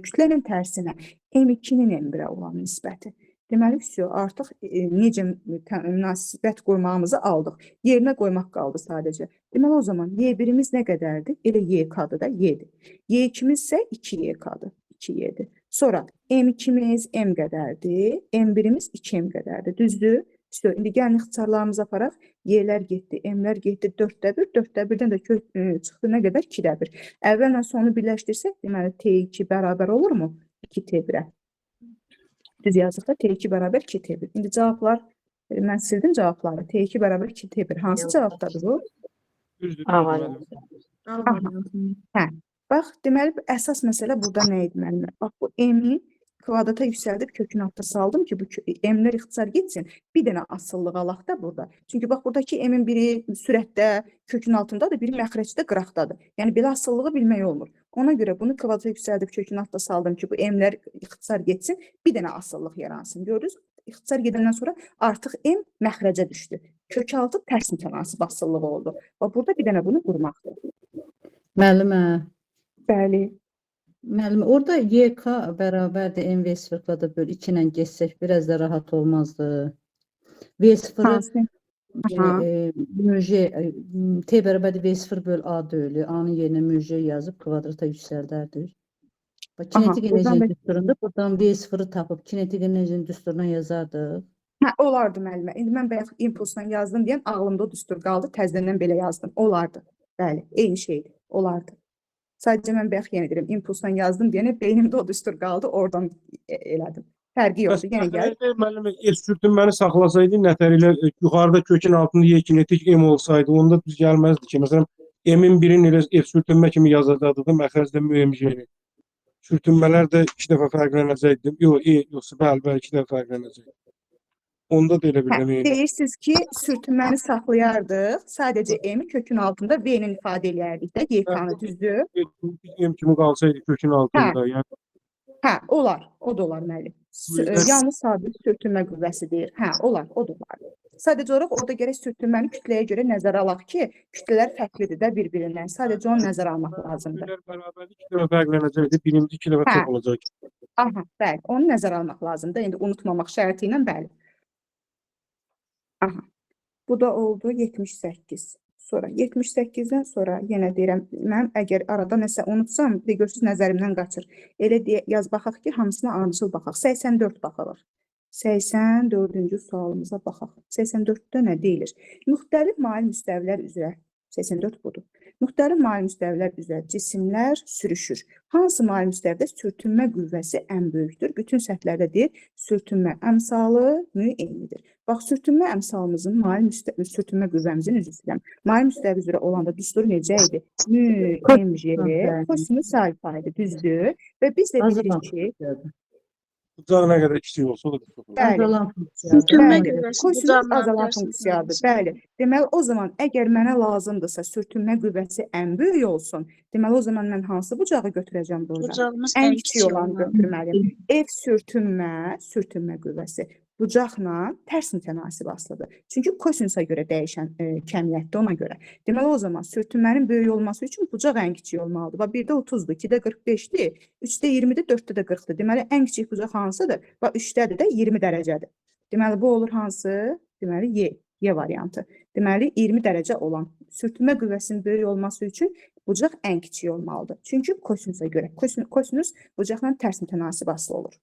kütlənin tərsinə, M2-nin M1-ə olan nisbəti. Deməli, artıq necə münasibət qoymağımızı aldıq. Yerinə qoymaq qaldı sadəcə. Deməli, o zaman Y1-imiz nə qədərdir? Elə YK-dır da, Y-dir. Y2-miz isə 2YK-dır, 2Y-dir. Sonra M2-miz M qədərdir, M1-imiz 2M qədərdir. Düzdür? İndi gəlin ixtisarlarımıza aparaq. Y'lər getdi, M-lər getdi, 4də 1, 4də 1-dən də çıxdı nə qədər? 2də 1. Əvvəllə sonu birləşdirsək, deməli T2 bərabər olurmu? 2T1-ə. Düz yazıq da T2 bərabər 2T1. İndi cavablar, mən sildim cavabları. T2 bərabər 2T1. Hansı cavabdadır bu? Düzdür. Hə. Bax, deməli əsas məsələ burada nə idi müəllimə? Bax bu m-i kvadrata yüksəldib kökün altına saldım ki, bu m-lər ixtisar getsin. Bir dənə asıllıq alaq da burada. Çünki bax buradakı m-in biri sürətdə, kökün altındadır, biri məxrəcdə, qıraqdadır. Yəni belə asıllığı bilmək olmur. Ona görə bunu kvadrata yüksəldib kökün altına saldım ki, bu m-lər ixtisar getsin, bir dənə asıllıq yaransın. Görürüz? İxtisar gedəndən sonra artıq m məxrəcə düşdü. Kök altı tərs mütənasib asıllığı oldu. Və burada bir dənə bunu qurmaqdır. Müəllimə, Bəli. müəllimə, orada YK bərabərdir M-V0 kvadrat bölü 2 ilə geçsək biraz da rahat olmazdı. V0-ı Hansı? Aha. müjə, T bərabərdir V0 bölü A bölü A-nın yerinə müjə yazıb kvadrata yüksəldərdik. Kinetik buradan enerjinin da- düsturunda buradan V0-ı tapıb kinetik enerjinin düsturuna yazardıq. Hə, olardı müəllimə. İndi mən bayaq impulsla yazdım deyən ağlımda o düstur qaldı, təzədən belə yazdım. Olardı. Bəli, eyni şeydir. Olardı. Sadəcə mən bayaq yenə deyirəm, impulsla yazdım deyənə beynimdə o düstur qaldı, oradan elədim. Fərqi yoxdur, yenə gəl. Müəllimə, sürtünməni saxlasaydı, nətər ilə yuxarıda kökün altında kinetik M olsaydı, onda düz gəlməzdi ki. Məsələn, M-in birini elə sürtünmə kimi yazacaqdı da, məxrəcdə müəmjəni. Sürtünmələr də 2 dəfə fərqlənəcəkdi. Yoxsa bəli, 2 dəfə fərqlənəcəkdi. Onda da elə Hə, bilməyəm. deyirsiniz ki, sürtünməni saxlayardıq, sadəcə M kökün altında V-ni ifadə eləyərdik də, YK-nı düzdür? M kimi qalsaydı kökün altında, yəni Hə, olar, o da olar müəllim. Yalnız sabit sürtünmə qüvvəsi deyir. Hə, olar, o da olar. Sadəcə olaraq orada gərək sürtünməni kütləyə görə nəzərə alaq ki, kütlələr fərqlidir də bir-birindən. Sadəcə onu nəzərə almaq lazımdır. bərabərdə 2 dəfə fərqlənəcəkdi, birinci 2 dəfə Hə. çox olacaq. Aha, bəli, onu nəzərə almaq lazımdır. İndi unutmamaq şərti ilə bəli. Aha. Bu da oldu 78. Sonra 78-dən sonra yenə deyirəm, mən əgər arada nəsə unutsam, bir görsüz nəzərimdən qaçır. Elə deyə yaz baxaq ki, hamısına ardıcıl baxaq. 84 baxılır. 84-cü sualımıza baxaq. 84-də nə deyilir? Müxtəlif mail müstəvilər üzrə 84 budur. Müxtəlif mail müstəvilər üzrə cisimlər sürüşür. Hansı mail müstəvidə sürtünmə qüvvəsi ən böyükdür? Bütün səthlərdə deyir, sürtünmə əmsalı eynidir. Bax, sürtünmə əmsalımızın sürtünmə qüvvəmizin üzr istəyirəm. Mail müstəvi üzrə olanda düstur necə idi? MG kosinus alfa idi, düzdür? Və biz də Azalan bilirik ki, funksiyadır. Bucaq nə qədər kiçik olsa o da çox olur. bəli, Azalan funksiyadır. Sürtünmə Bəli, qüvvəsi kosinus bucağından azalan ters funksiyadır. mütənasib. Bəli. Deməli, o zaman əgər mənə lazımdırsa sürtünmə qüvvəsi ən böyük olsun, deməli o zaman mən hansı bucağı götürəcəm burada? Bucağımız Ən ən kiçik olanı götürməliyim. F sürtünmə qüvvəsi bucaqla tərs mütənasib asılıdır. Çünki kosinusa görə dəyişən kəmiyyətdir ona görə. Deməli o zaman sürtünmənin böyük olması üçün bucaq ən kiçik olmalıdır. Bax 1-də 30-dur, 2-də 45-dir, 3-də 20-dir, 4-də də 40-dır. Deməli ən kiçik bucaq hansıdır? Bax 3-dədir də 20 dərəcədir. Deməli bu olur hansı? Deməli Y variantı. Deməli 20 dərəcə olan sürtünmə qüvvəsinin böyük olması üçün bucaq ən kiçik olmalıdır. Çünki kosinusa görə. Kosinus bucaqla tərs mütənasib asılı olur.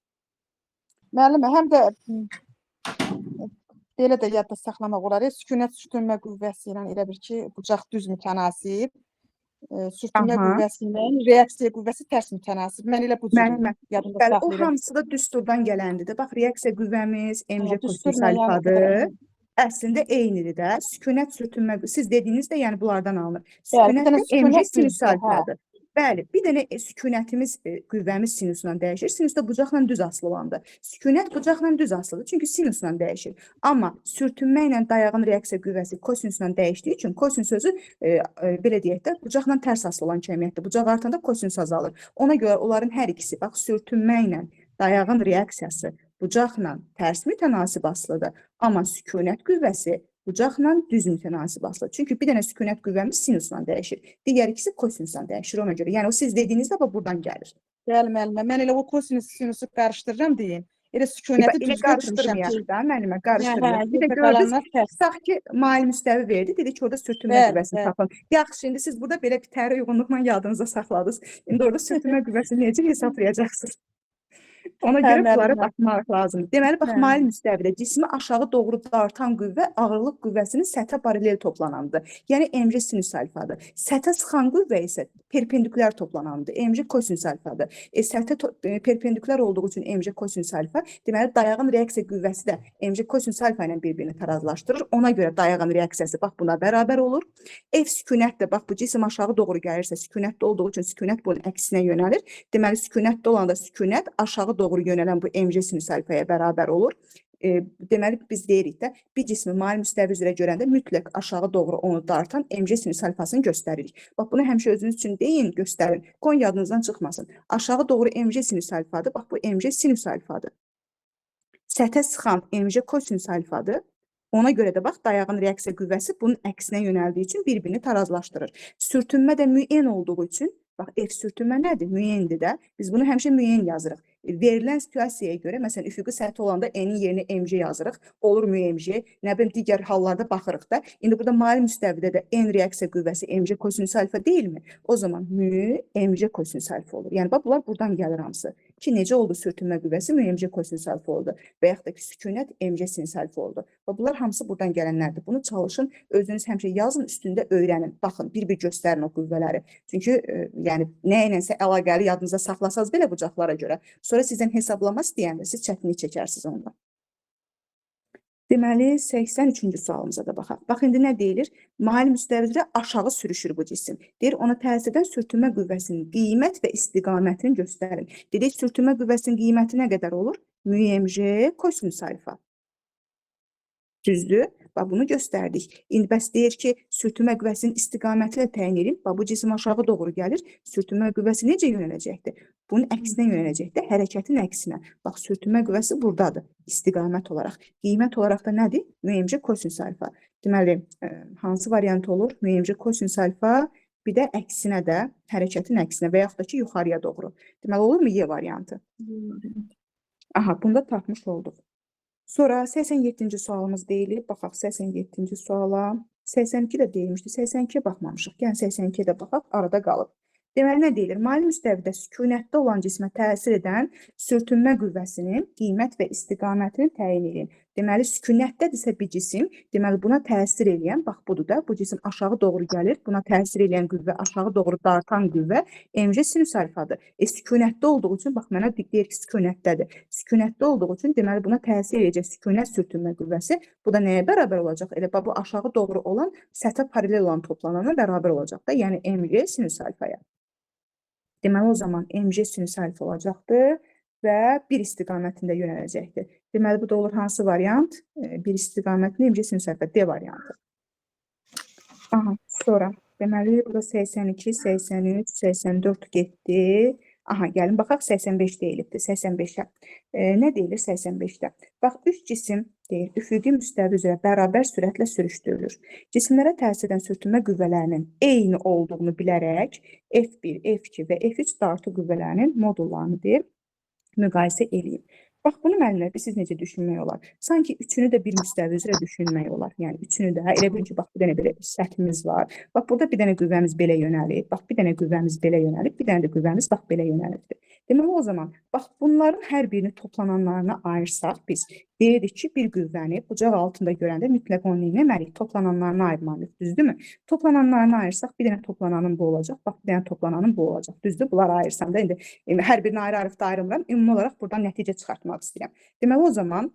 Müəllimə, həm də belə də yadda saxlamaq olar. Sükunət sürtünmə qüvvəsi ilə elə bir ki, bucaq düz mütənasib, sürtünmə Aha. qüvvəsi ilə reaksiya qüvvəsi tərs mütənasib. Mən elə bu cür Müəllimə, yadımda bəli, o saxlayıram. hamısı da düsturdan gələndir. Bax, reaksiya qüvvəmiz MG Düstur kosinus müəyyən alfadır. qədər. Əslində eynidir də. Sükunət sürtünmə, siz dediyiniz də yəni bunlardan alınır. Bəli, bir dənə Sükunət MG sükunət sinus düzdür, hə. alfadır. Bəli, bir dənə sükunətimiz, qüvvəmiz sinusla dəyişir. Sinus da bucaqla düz asılı olandır. Sükunət bucaqla düz asılıdır, çünki sinusla dəyişir. Amma sürtünmə ilə dayağın reaksiya qüvvəsi kosinusla dəyişdiyi üçün kosinus sözü belə deyək də bucaqla tərs asılı olan kəmiyyətdir. Bucaq artanda kosinus azalır. Ona görə onların hər ikisi, bax, sürtünmə ilə dayağın reaksiyası bucaqla tərs mütənasib asılıdır. Amma sükunət qüvvəsi bucaqla düz mütənasib asılıdır. Çünki bir dənə sükunət qüvvəmiz sinusla dəyişir. Digər ikisi kosinusla dəyişir ona görə. Yəni o siz dediyinizdə bax buradan gəlir. Bəli, müəllimə. Mən elə o kosinus sinusu qarışdırıram deyin. Elə sükunəti Elə düz götürmüşəm qarışdırmayaq ki, da müəllimə, qarışdırmayaq. Bir də gördünüz, qalanlar tərs. tutaq ki, mail müstəvi verdi, dedi ki, orada sürtünmə Bəli, qüvvəsini bəli. tapın. Yaxşı, indi siz burada belə bir təri uyğunluqla yadınıza saxladınız. İndi orada sürtünmə qüvvəsini necə hesablayacaqsınız? Ona Hə, görə bunlara müəllimə. baxmaq lazımdır. Deməli, bax, Hə. mail müstəvidə cismi aşağı doğru dartan qüvvə ağırlıq qüvvəsinin səthə paralel toplananıdır. Yəni mc sinüs alfadır. Səthə sıxan qüvvə isə perpendikulyar toplananıdır. Mc kosinüs alfadır. Səthə perpendikulyar olduğu üçün mc kosinüs alfa, deməli dayağın reaksiya qüvvəsi də mc kosinüs alfa ilə bir-birini tarazlaşdırır. Ona görə dayağın reaksiyası bax buna bərabər olur. F sükunət də bax bu cisim aşağı doğru gəlirsə, sükunətdə olduğu üçün sükunət bunun əksinə yönəlir. Deməli, sükunətdə olanda sükunət aşağı doğru yönələn bu mc sinüs alfaya bərabər olur. Deməli, biz deyirik də, bir cismi mail müstəvi üzrə görəndə mütləq aşağı doğru onu dartan mc sinüs alfasını göstəririk. Bax, bunu həmişə özünüz üçün deyin, göstərin. Qoyun yadınızdan çıxmasın. Aşağı doğru mc sinüs alfadır. Bax, bu mc sinüs alfadır. Səthə sıxan mc kosinüs alfadır. Ona görə də bax, dayağın reaksiya qüvvəsi bunun əksinə yönəldiyi üçün bir-birini tarazlaşdırır. Sürtünmə də müəyyən olduğu üçün, bax, F sürtünmə nədir? Müəyyəndir də. Biz bunu həmişə müəyyən yazırıq. Verilən situasiyaya görə, məsələn, üfüqi səthi olanda N-in yerinə mc yazırıq. Olur mu mc? Nə bilim, digər hallarda baxırıq da. İndi burada mail müstəvidə də N reaksiya qüvvəsi mc kosinüs alfa deyilmi? O zaman mc kosinüs alfa olur. Yəni, bax, bunlar buradan gəlir hamısı. Ki, necə oldu sürtünmə qüvvəsi mc kosinüs alfa oldu və yaxud da ki, sükunət mc sinüs alfa oldu. Və bunlar hamısı buradan gələnlərdir. Bunu çalışın, özünüz həmişə yazın, üstündə öyrənin. Baxın, bir-bir göstərin o qüvvələri. Çünki yəni nə ilənsə əlaqəli yadınıza saxlasaz belə bucaqlara görə, sonra sizdən hesablama istəyəndə siz çətinlik çəkərsiniz ondan. Deməli, 83-cü sualımıza da baxaq. Bax, indi nə deyilir? Mail müstəvi üzrə aşağı sürüşür bu cisim. Deyir, ona təsir edən sürtünmə qüvvəsinin qiymət və istiqamətini göstərin. Dedik, sürtünmə qüvvəsinin qiyməti nə qədər olur? μmc kosinüs alfa. Düzdür? Bax, bunu göstərdik. İndi bəs deyir ki, sürtünmə qüvvəsinin istiqamətini təyin edin. Bax, bu cisim aşağı doğru gəlir. Sürtünmə qüvvəsi necə yönələcəkdir? Bunun əksinə yönələcəkdir, hərəkətin əksinə. Bax, sürtünmə qüvvəsi buradadır, istiqamət olaraq. Qiymət olaraq da nədir? μmc kosinüs alfa. Deməli, hansı variant olur? μmc kosinüs alfa, bir də əksinə də, hərəkətin əksinə və yaxud da ki, yuxarıya doğru. Deməli, olur mu Y variantı? Aha, bunu da tapmış olduq. Sonra 87-ci sualımız deyilir. Baxaq 87-ci suala. 82 də deyilmişdi. 82-yə baxmamışıq. Yəni 82-yə də baxaq, arada qalıb. Deməli, nə deyilir? Mail müstəvidə sükunətdə olan cismə təsir edən sürtünmə qüvvəsinin qiymət və istiqamətini təyin edin. Deməli, sükunətdədirsə bir cisim, deməli, buna təsir edən, bax, budur da, bu cisim aşağı doğru gəlir, buna təsir edən qüvvə, aşağı doğru dartan qüvvə mc sinüs alfadır. Sükunətdə olduğu üçün, bax, mənə deyir ki, sükunətdədir. Sükunətdə olduğu üçün, deməli, buna təsir edəcək sükunət sürtünmə qüvvəsi, bu da nəyə bərabər olacaq? Elə bu aşağı doğru olan, səthə paralel olan toplanana bərabər olacaq da, yəni mc sinüs alfaya. Deməli, o zaman mc sinüs alfa olacaqdır və bir istiqamətində yönələcəkdir. Deməli, bu da olur hansı variant? Bir istiqamətli mc sinüs alfa, D variantı. Aha, sonra, deməli, burada 82, 83, 84 getdi. Aha, gəlin, baxaq, 85 deyilibdir, 85-ə. Nə deyilir 85-də? Bax, üç cisim deyir, üfüqi müstəvi üzrə bərabər sürətlə sürüşdürülür. Cisimlərə təsir edən sürtünmə qüvvələrinin eyni olduğunu bilərək F1, F2 və F3 dartı qüvvələrinin modullarını deyir, müqayisə edeyim. Bax, bunu müəllimlər, siz necə düşünmək olar? Sanki üçünü də bir müstəvi üzrə düşünmək olar. Yəni, üçünü də, elə bil ki, bax, bir dənə belə səthimiz var. Bax, burada bir dənə qüvvəmiz belə yönəlib. Bax, bir dənə qüvvəmiz belə yönəlib. Bir dənə də qüvvəmiz, bax, belə yönəlibdir. Deməli, o zaman, bax, bunların hər birini toplananlarına ayırsaq biz, deyirik ki, bir qüvvəni bucaq altında görəndə mütləq onu eləməliyik, toplananlarına ayırmalıyıq, düzdürmü? Toplananlarına ayırsaq, bir dənə toplananın bu olacaq, bax, bir dənə toplananın bu olacaq, düzdür? Bunları ayırsam da, indi hər birini ayrı-ayrıqda ayrılmıram, ümumi olaraq buradan nəticə çıxartmaq istəyirəm. Deməli, o zaman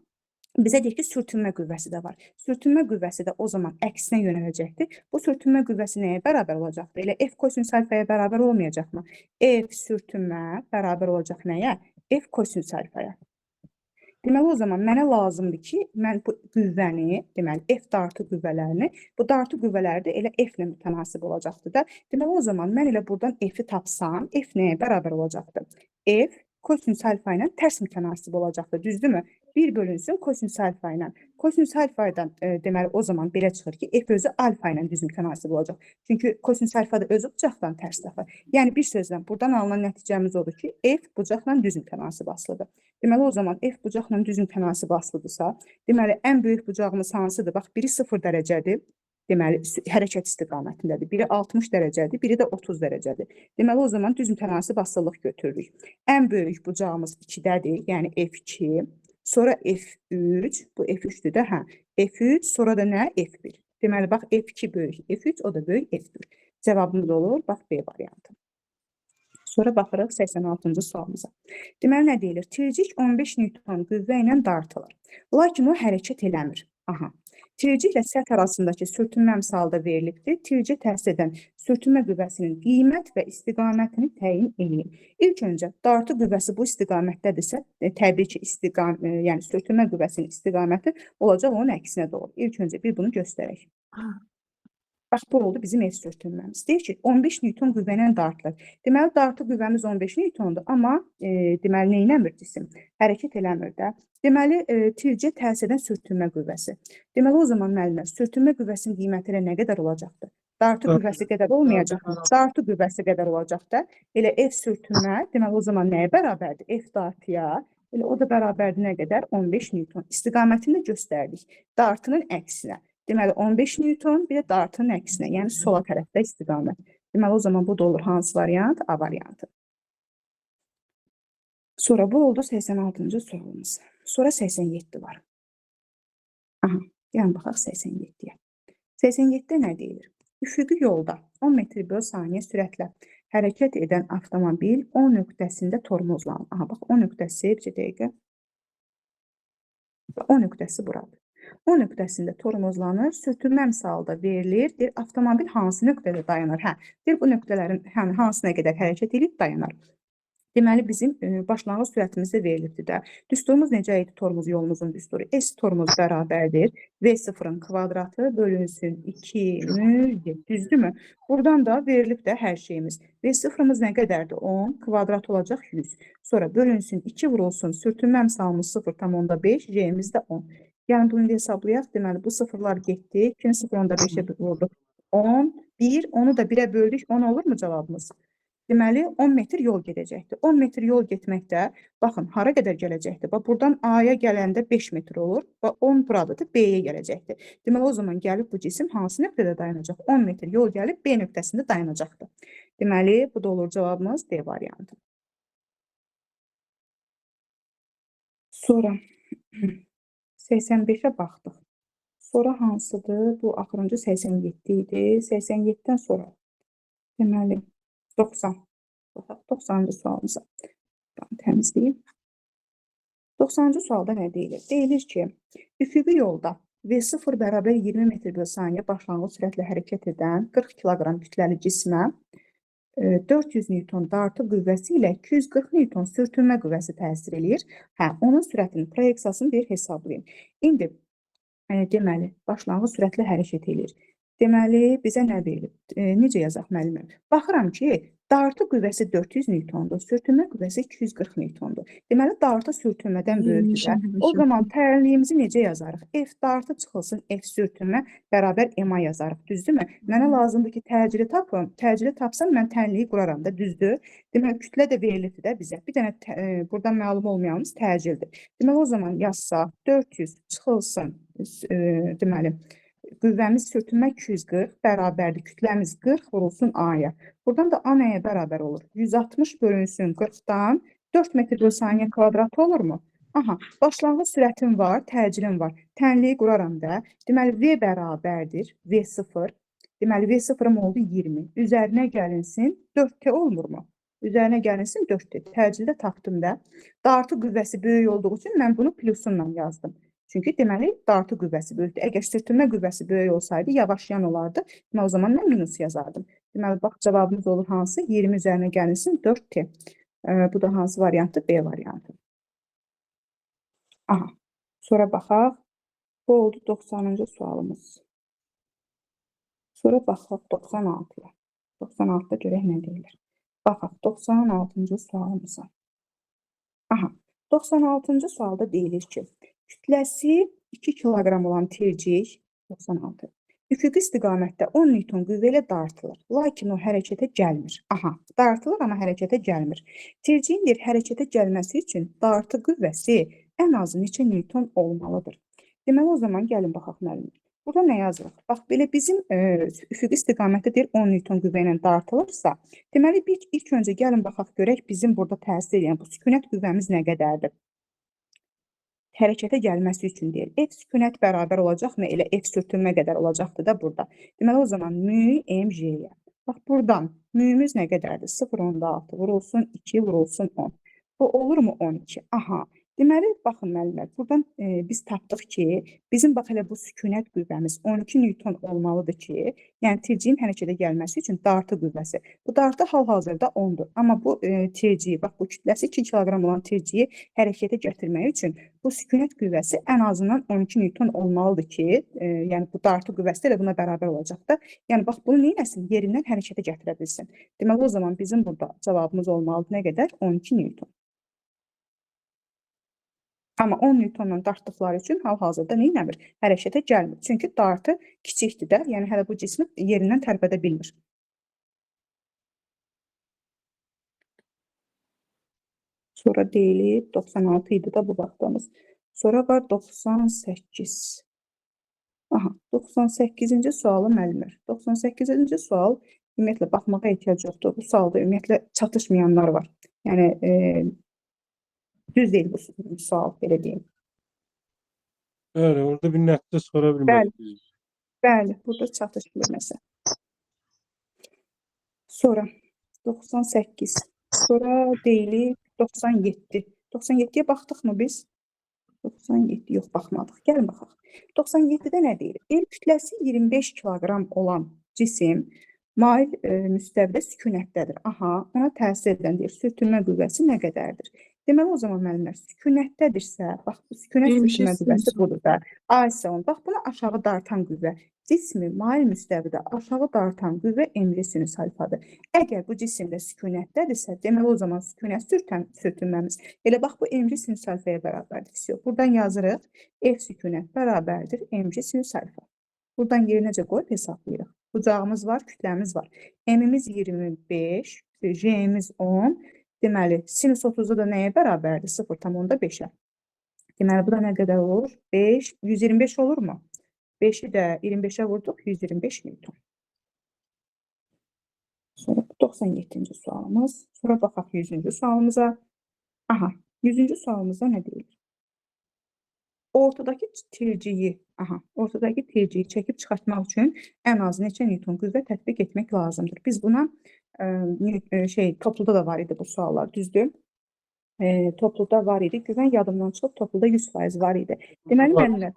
bizə deyir ki, sürtünmə qüvvəsi də var. Sürtünmə qüvvəsi də o zaman əksinə yönələcəkdir. Bu sürtünmə qüvvəsi nəyə bərabər olacaqdır? Elə F kosinüs alfaya bərabər olmayacaqmı? F sürtünmə bərabər olacaq nəyə? F kosinüs alfaya. Deməli, o zaman mənə lazımdır ki, mən bu qüvvəni, deməli, F dartı qüvvələrini, bu dartı qüvvələri də elə F ilə mütənasib olacaqdır da. Deməli, o zaman mən elə buradan F-i tapsam, F nəyə bərabər olacaqdır? F kosinüs alfa ilə tərs mütənasib olacaqdır, düzdürmü? 1 bölünsün kosinüs alfa ilə. Kosinüs alfa ilə, deməli, o zaman belə çıxır ki, F özü alfa ilə düz mütənasib olacaq. Çünki kosinüs alfa da özü bucaqdan tərs tərəfə. Yəni, bir sözlə, buradan alınan nəticəmiz odur ki, F bucaqla düz mütənasib asılıdır. Deməli, o zaman F bucaqla düz mütənasib asılıdırsa, deməli, ən böyük bucağımız hansıdır? Bax, biri 0 dərəcədir. deməli hərəkət istiqamətindədir. Biri 60 dərəcədir, biri də 30 dərəcədir. Deməli o zaman düz mütənasib asıllıq götürürük. Ən böyük bucağımız 2-dədir, yəni F2, sonra F3, bu F3-dür də, hə. F3, sonra da nə? F1. Deməli bax F2 böyük F3, o da böyük F1. Cavabımız olur, bax B variantı. Sonra baxırıq 86-cı sualımıza. Deməli nə deyilir? Tircik 15 Newton qüvvə ilə dartılır. Lakin o hərəkət eləmir. Aha. Tircik ilə səth arasındakı sürtünmə misalda verilibdir. Tircə təsir edən sürtünmə qüvvəsinin qiymət və istiqamətini təyin edin. İlk öncə dartı qüvvəsi bu istiqamətdədirsə, təbii ki, yəni sürtünmə qüvvəsinin istiqaməti olacaq onun əksinə doğru. İlk öncə bir bunu göstərək. Bax, bu oldu bizim ev sürtünməmiz. Deyir ki, 15 Newton qüvvə ilə dartılır. Deməli, dartı qüvvəmiz 15 Newtondur, amma deməli, neynəmir cisim? Hərəkət eləmir də. Deməli, tircə təsir edən sürtünmə qüvvəsi. Deməli, o zaman müəllimlər, sürtünmə qüvvəsinin qiyməti ilə nə qədər olacaqdır? Dartı qüvvəsi qədər olmayacaq. Dartı qüvvəsi qədər olacaq da. Elə F sürtünmə, deməli, o zaman nəyə bərabərdir? F dartıya. Elə o da bərabərdir nə qədər? 15 Newton. İstiqamətini də göstərdik. Dartının əksinə. Deməli, 15 Newton, bir də dartının əksinə, yəni sola tərəfdə istiqamət. Deməli, o zaman bu da olur hansı variant? A variantı. Sonra bu oldu 86-cı sualımız. Sonra 87 var. Aha, yəni baxaq 87-yə. 87-də nə deyilir? Üfüqi yolda 10 metr/saniyə sürətlə hərəkət edən avtomobil 10 nöqtəsində tormozlanır. Aha, bax, 10 nöqtəsi, bir dəqiqə. 10 nöqtəsi buradır. 10 nöqtəsində tormozlanır, sürtünmə misalda verilir. Deyir, avtomobil hansı nöqtədə dayanır? Hə, deyir, bu nöqtələrin hansına qədər hərəkət edib dayanar. Deməli, bizim başlanğıc sürətimizdə verilibdir də. Düsturumuz necə idi? Tormuz yolumuzun düsturu. S tormuz bərabərdir. V0-ın kvadratı bölünsün 2/7. Düzdürmü? Buradan da verilib də hər şeyimiz. V0-ımız nə qədərdir? 10, kvadrat olacaq 100. Sonra bölünsün 2 vurulsun. Sürtünmə misalımız 0,5, J'miz də 10. Yəni, bunu hesablayaq. Deməli, bu sıfırlar getdi. 2-ni 0,5-ə vurduq. 10, 1, onu da 1-ə böldük. 10 olur mu cavabımız? Deməli, 10 metr yol gedəcəkdir. 10 metr yol getməkdə, baxın, hara qədər gələcəkdir? Bax, buradan A-ya gələndə 5 metr olur. Bax, 10 buradadır, B-yə gələcəkdir. Deməli, o zaman gəlib bu cisim hansı nöqtədə dayanacaq? 10 metr yol gəlib B nöqtəsində dayanacaqdır. Deməli, bu da olur cavabımız D variantı. Sonra 85-ə baxdıq. Sonra hansıdır? Bu axırıncı 87 idi. 87-dən sonra deməli 90. 90-cı sualımıza təmizləyim. 90-cı sualda nə deyilir? Deyilir ki, üfüqi yolda V0 bərabər 20 metr/saniyə başlanğıc sürətlə hərəkət edən 40 kiloqram kütləli cismə 400 Newton dartı qüvvəsi ilə 240 Newton sürtünmə qüvvəsi təsir eləyir. Hə, onun sürətinin proyeksiyasını bir hesablayın. İndi deməli, başlanğıc sürətlə hərəkət eləyir. Deməli, bizə nə verilib? Necə yazaq müəlliməm? Baxıram ki, dartı qüvvəsi 400 Newtondur, sürtünmə qüvvəsi 240 Newtondur. Deməli, dartı sürtünmədən böyükdür. O zaman təyinliyimizi necə yazarıq? F dartı çıxılsın, F sürtünmə bərabər MA yazarıq, düzdürmü? Mənə lazımdır ki, təcili tapım. Təcili tapsam, mən təyinliyi quraram da, düzdür? Deməli, kütlə də verilibdir də bizə. Bir dənə buradan məlum olmayanımız təcildir. Deməli, o zaman yazsaq, 400 çıxılsın, deməli, qüvvəmiz sürtünmə 240 bərabərdir. Kütləmiz 40 vurulsun A-ya. Buradan da A nəyə bərabər olur? 160 bölünsün 40-dan 4 metr/saniyə kvadratı olurmu? Aha, başlanğıc sürətim var, təcilin var. Tənliyi quraram da. Deməli, V bərabərdir. V0. Deməli, V0-ım oldu 20. Üzərinə gəlinsin 4T olmurmu? Üzərinə gəlinsin 4T. Təcildə tapdım da. Dartı qüvvəsi böyük olduğu üçün mən bunu plusunla yazdım. Çünki deməli, dartı qüvvəsi böyükdür. Əgər sürtünmə qüvvəsi böyük olsaydı, yavaşlayan olardı. Deməli, o zaman mən minus yazardım. Deməli, bax, cavabımız olur hansı? 20 üzərinə gəlinsin 4T. Bu da hansı variantdır? B variantı. Aha, sonra baxaq. Bu oldu 90-cı sualımız. Sonra baxaq 96-ya. 96-da görək nə deyilir. Baxaq 96-cı sualımıza. Aha, 96-cı sualda deyilir ki, kütləsi 2 kiloqram olan tircik 96. Üfüqi istiqamətdə 10 Newton qüvvə ilə dartılır. Lakin o hərəkətə gəlmir. Aha, dartılır, amma hərəkətə gəlmir. Tirciyin hərəkətə gəlməsi üçün dartı qüvvəsi ən azı neçə Newton olmalıdır? Deməli, o zaman gəlin baxaq müəllim. burada nə yazırıq? Bax, belə bizim üfüqi istiqamətdə deyir 10 Newton qüvvə ilə dartılırsa, deməli ilk öncə gəlin baxaq görək bizim burada təsir edən bu sükunət qüvvəmiz nə qədərdir? Hərəkətə gəlməsi üçün deyir. F sükunət bərabər olacaqmı? Elə F sürtünmə qədər olacaqdır da burada. Deməli o zaman mü mj-yə. Bax buradan müyümüz nə qədərdir? 0,6 vurulsun 2 vurulsun 10. Bu olurmu 12? Aha. Deməli, baxın müəllimlər, buradan biz tapdıq ki, bizim bax elə bu sükunət qüvvəmiz 12 Newton olmalıdır ki, yəni tirciyin hərəkətə gəlməsi üçün dartı qüvvəsi. Bu dartı hal-hazırda 10-dur. Amma bu tirciyi, bax bu kütləsi 2 kiloqram olan tirciyi hərəkətə gətirmək üçün bu sükunət qüvvəsi ən azından 12 Newton olmalıdır ki, yəni bu dartı qüvvəsi də buna bərabər olacaqdır. Yəni bax bunu neynəsin? Yerindən hərəkətə gətirə bilsin. Deməli o zaman bizim burada cavabımız olmalıdır nə qədər? 12 Newton. Amma 10 Newtonla dartdıqları üçün hal-hazırda neynəmir? Hərəkətə gəlmir. Çünki dartı kiçikdir də, yəni hələ bu cismi yerindən tərpədə bilmir. Sonra deyilib 96 idi də bu vaxtımız. Sonra var 98. Aha, 98-ci sualı müəllimlər. 98-ci sual ümumiyyətlə baxmağa ehtiyac yoxdur. Bu sualda ümumiyyətlə çatışmayanlar var. Yəni düz deyil bu sual, belə deyim. Bəli, orada bir nəticə çıxara bilmədik. Bəli, burada çatışmır məsələ. Sonra 98. Sonra deyilib 97. 97-yə baxdıqmı biz? 97 yox, baxmadıq. Gəlin baxaq. 97-də nə deyir? El kütləsi 25 kiloqram olan cisim mail müstəvidə sükunətdədir. Aha, ona təsir edən deyir, sürtünmə qüvvəsi nə qədərdir? Deməli, o zaman müəllimlər, sükunətdədirsə, bax, bu sükunət sürtünmə qüvvəsi budur da. A-sən, bax, buna aşağı dartan qüvvə. Cismi mail müstəvidə aşağı dartan qüvvə mg sinüs alfadır. Əgər bu cisim də sükunətdədirsə, deməli, o zaman sükunət sürtünməmiz. Elə bax, bu mg sinüs alfaya bərabərdir. Buradan yazırıq, F sükunət bərabərdir mg sinüs alfa. Buradan yerinəcə qoyub hesablayırıq. Bucağımız var, kütləmiz var. M-imiz 25, J-imiz 10. Deməli, sinüs 30'da da nəyə bərabərdir? 0,5'ə. Deməli, bu da nə qədər olur? 5, 125 olur mu? 5'i də 25'ə vurduq, 125 Newton. Sonra 97-ci sualımız. Sonra baxaq 100-cü sualımıza. Aha, 100-cü sualımızda nə deyilir? Ortadakı tirciyi çəkib çıxartmaq üçün ən az neçə Newton qüvvə tətbiq etmək lazımdır. Biz buna topluda da var idi bu suallar, düzdür? Topluda var idi. Güvən yadımdan çıxıb, topluda 100% var idi. Deməli, müəllimlər,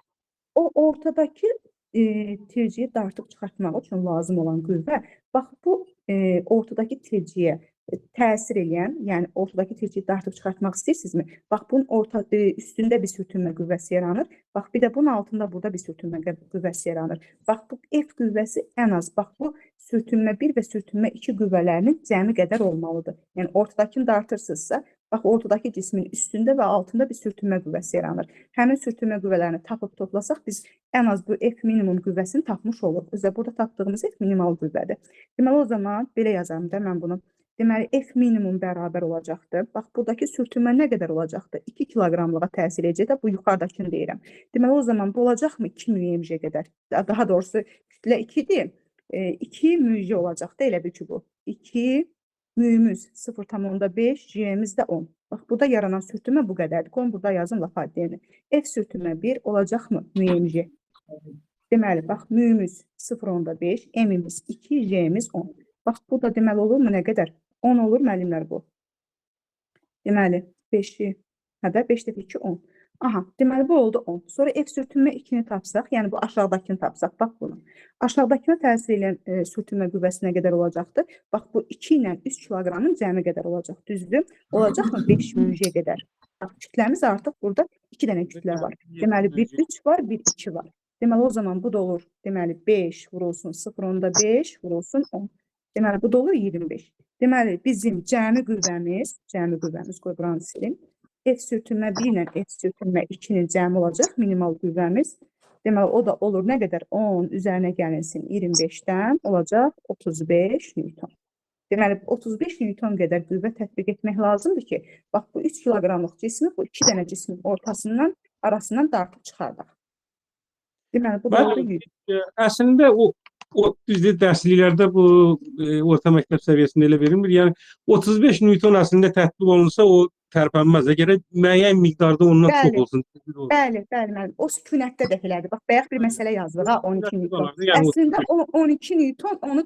o ortadakı tirciyi dartıb çıxartmaq üçün lazım olan qüvvə, bax bu ortadakı tirciyə təsir edən, yəni ortadakı tirciyi dartıb çıxartmaq istəyirsinizmi? Bax, bunun üstündə bir sürtünmə qüvvəsi yaranır. Bax, bir də bunun altında burada bir sürtünmə qüvvəsi yaranır. Bax, bu F qüvvəsi ən az, bax, bu sürtünmə 1 və sürtünmə 2 qüvvələrinin cəmi qədər olmalıdır. Yəni, ortadakını dartırsınızsa, bax, ortadakı cismin üstündə və altında bir sürtünmə qüvvəsi yaranır. Həmin sürtünmə qüvvələrini tapıb toplasaq, biz ən az bu F minimum qüvvəsini tapmış oluruq. Özə burada tapdığımız F minimal qüvvədir. Deməli, o zaman belə yazarım da mən bunu. Deməli, F minimum bərabər olacaqdır. Bax, buradakı sürtünmə nə qədər olacaqdır? 2 kiloqramlığa təsir edəcək də, bu yuxarıdakını deyirəm. Deməli, o zaman bu olacaqmı? 2 mg qədər. Daha doğrusu, kütlə 2-dir. 2 mg olacaqdır, elə bir ki bu. 2 müyümüz 0,5, J'miz də 10. Bax, burada yaranan sürtünmə bu qədərdir. Qoyun, burada yazın laf addiyəni. F sürtünmə 1 olacaqmı? Mg. Deməli, bax, müyümüz 0,5, M-imiz 2, J'miz 10. Bax, bu da deməli olur mu? Nə qədər? 10 olur müəllimlər bu. Deməli, 5-i, hədə 5 dəfə 2, 10. Aha, deməli bu oldu 10. Sonra F sürtünmə 2-ni tapsaq, yəni bu aşağıdakını tapsaq, bax bunu. Aşağıdakına təsir edən sürtünmə qüvvəsi nə qədər olacaqdır? Bax, bu 2 ilə 3 kiloqramın cəmi qədər olacaq, düzdür? Olacaqmı? 5 mg qədər. Bax, kütləmiz artıq burada 2 dənə kütlə var. Deməli, bir 3 var, bir 2 var. Deməli, o zaman bu da olur. Deməli, 5 vurulsun 0,5 vurulsun 10. Deməli, bu da olur 25. Deməli, bizim cəmi qüvvəmiz, qoy buranı silin. F sürtünmə 1 ilə F sürtünmə 2-nin cəmi olacaq, minimal qüvvəmiz. Deməli, o da olur nə qədər? 10 üzərinə gəlinsin 25-dən olacaq 35 Newton. Deməli, 35 Newton qədər qüvvə tətbiq etmək lazımdır ki, bax, bu 3 kiloqramlıq cismi bu 2 dənə cismin arasından dartıb çıxardaq. Deməli, bu da Mən oldu 100. əslində o düzdür dərsliklərdə bu orta məktəb səviyyəsində elə verilmir. Yəni 35 Newton əslində tətbiq olunsa o tərpənməz. Əgər müəyyən miqdarda ondan çox Bəli. olsun. Bəli, müəllim. O sükunətdə də belədir. Bax, bayaq bir məsələ yazdıq ha, 12 Newton. Yəni Əslində o 12 Newton onu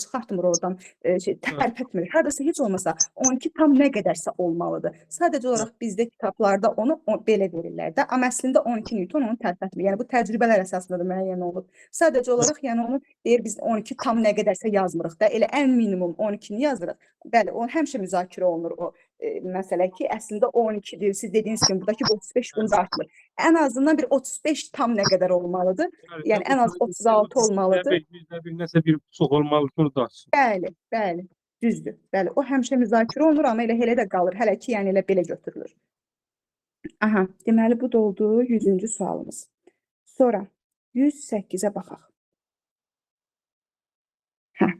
çıxartmır oradan, tərpətmir. Hardasa heç olmasa 12 tam nə qədərsə olmalıdır. Sadəcə olaraq bizdə kitablarda onu belə verirlər də. Amma əslində 12 Newton onu tərpətmir. Yəni bu təcrübələr əsasında da müəyyən olub. Sadəcə olaraq yəni onu deyir biz 12 tam nə qədərsə yazmırıq da. Elə ən minimum 12-ni yazırıq. Bəli, o həmişə müzakirə olunur o məsələ ki, əslində 12-dir. Siz dediyiniz kimi buradakı 35 bunu da artırır. Ən azından bir 35 tam nə qədər olmalıdır? Yəni ən az 36 olmalıdır. Bir nəsə bir çox olmalıdır da. Bəli, düzdür. Bəli, o həmişə müzakirə olunur, amma elə də qalır. Hələ ki, yəni elə belə götürülür. Aha, deməli bu da oldu 100-cü sualımız. Sonra 108-ə baxaq.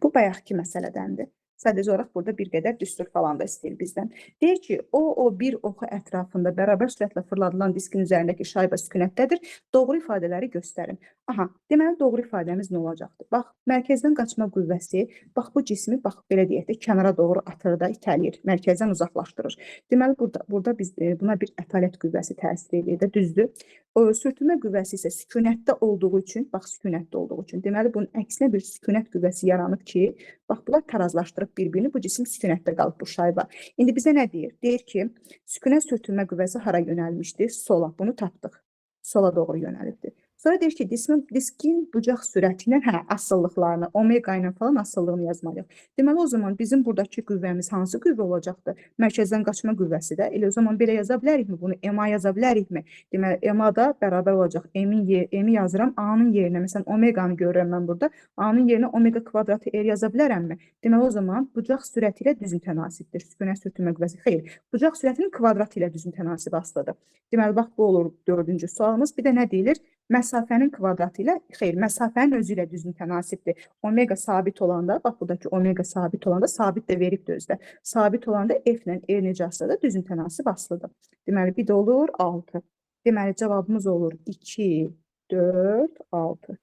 Bu bayaqki məsələdəndir. Sadəcə olaraq burada bir qədər düstur falan da istəyir bizdən. Deyir ki, o bir oxu ətrafında bərabər sürətlə fırladılan diskin üzərindəki şaibə sükunətdədir. Doğru ifadələri göstərin. Aha, deməli doğru ifadəmiz nə olacaqdır? Bax, mərkəzdən qaçma qüvvəsi, bax bu cismi, bax belə deyək də, kənara doğru atır da, itələyir, mərkəzdən uzaqlaşdırır. Deməli burada biz buna bir ətalət qüvvəsi təsir edir də, düzdür. Sürtünmə qüvvəsi isə sükunətdə olduğu üçün, bax sükunətdə olduğu üçün, deməli bunun əksinə bir sükunət qüvvəsi yaranıb ki, bax bunlar tarazlaşdırıb bir-birini, bu cisim sükunətdə qalıb bu şaibə. İndi bizə nə deyir? Deyir ki, sükunət sürtünmə qüvvəsi hara yönəlmişdir? Sola. Bunu tapdıq. Sola doğru yönəlibdir. Sonra deyir ki, diskin bucaq sürəti ilə asıllıqlarını, omega ilə falan asıllığını yazmalıyıq. Deməli, o zaman bizim buradakı qüvvəmiz hansı qüvvə olacaqdır? Mərkəzdən qaçma qüvvəsi də. Elə o zaman belə yaza bilərikmi? Bunu MA yaza bilərikmi? Deməli, MA da bərabər olacaq. M-i yazıram, A-nın yerinə. Məsələn, omeganı görürəm mən burada. A-nın yerinə omega kvadratı R yaza bilərəmmi? Deməli, o zaman bucaq sürəti ilə düzün tənasibdir. Sükunət sürtünmə qüvvəsi. Xeyr, bucaq sürətinin kvadratı ilə düzün tənasib asılıdır. Deməli, bax, bu olur 4-cü sualımız. Bir də nə deyilir? Məsafənin kvadratı ilə, xeyr, məsafənin özü ilə düzün tənasibdir. Omega sabit olanda, bax, buradakı omega sabit olanda, sabit də veribdir özdə. Sabit olanda F ilə R necə asılıdır? Düzün tənasib asılıdır. Deməli, bir də olur 6. Deməli, cavabımız olur 2, 4, 6.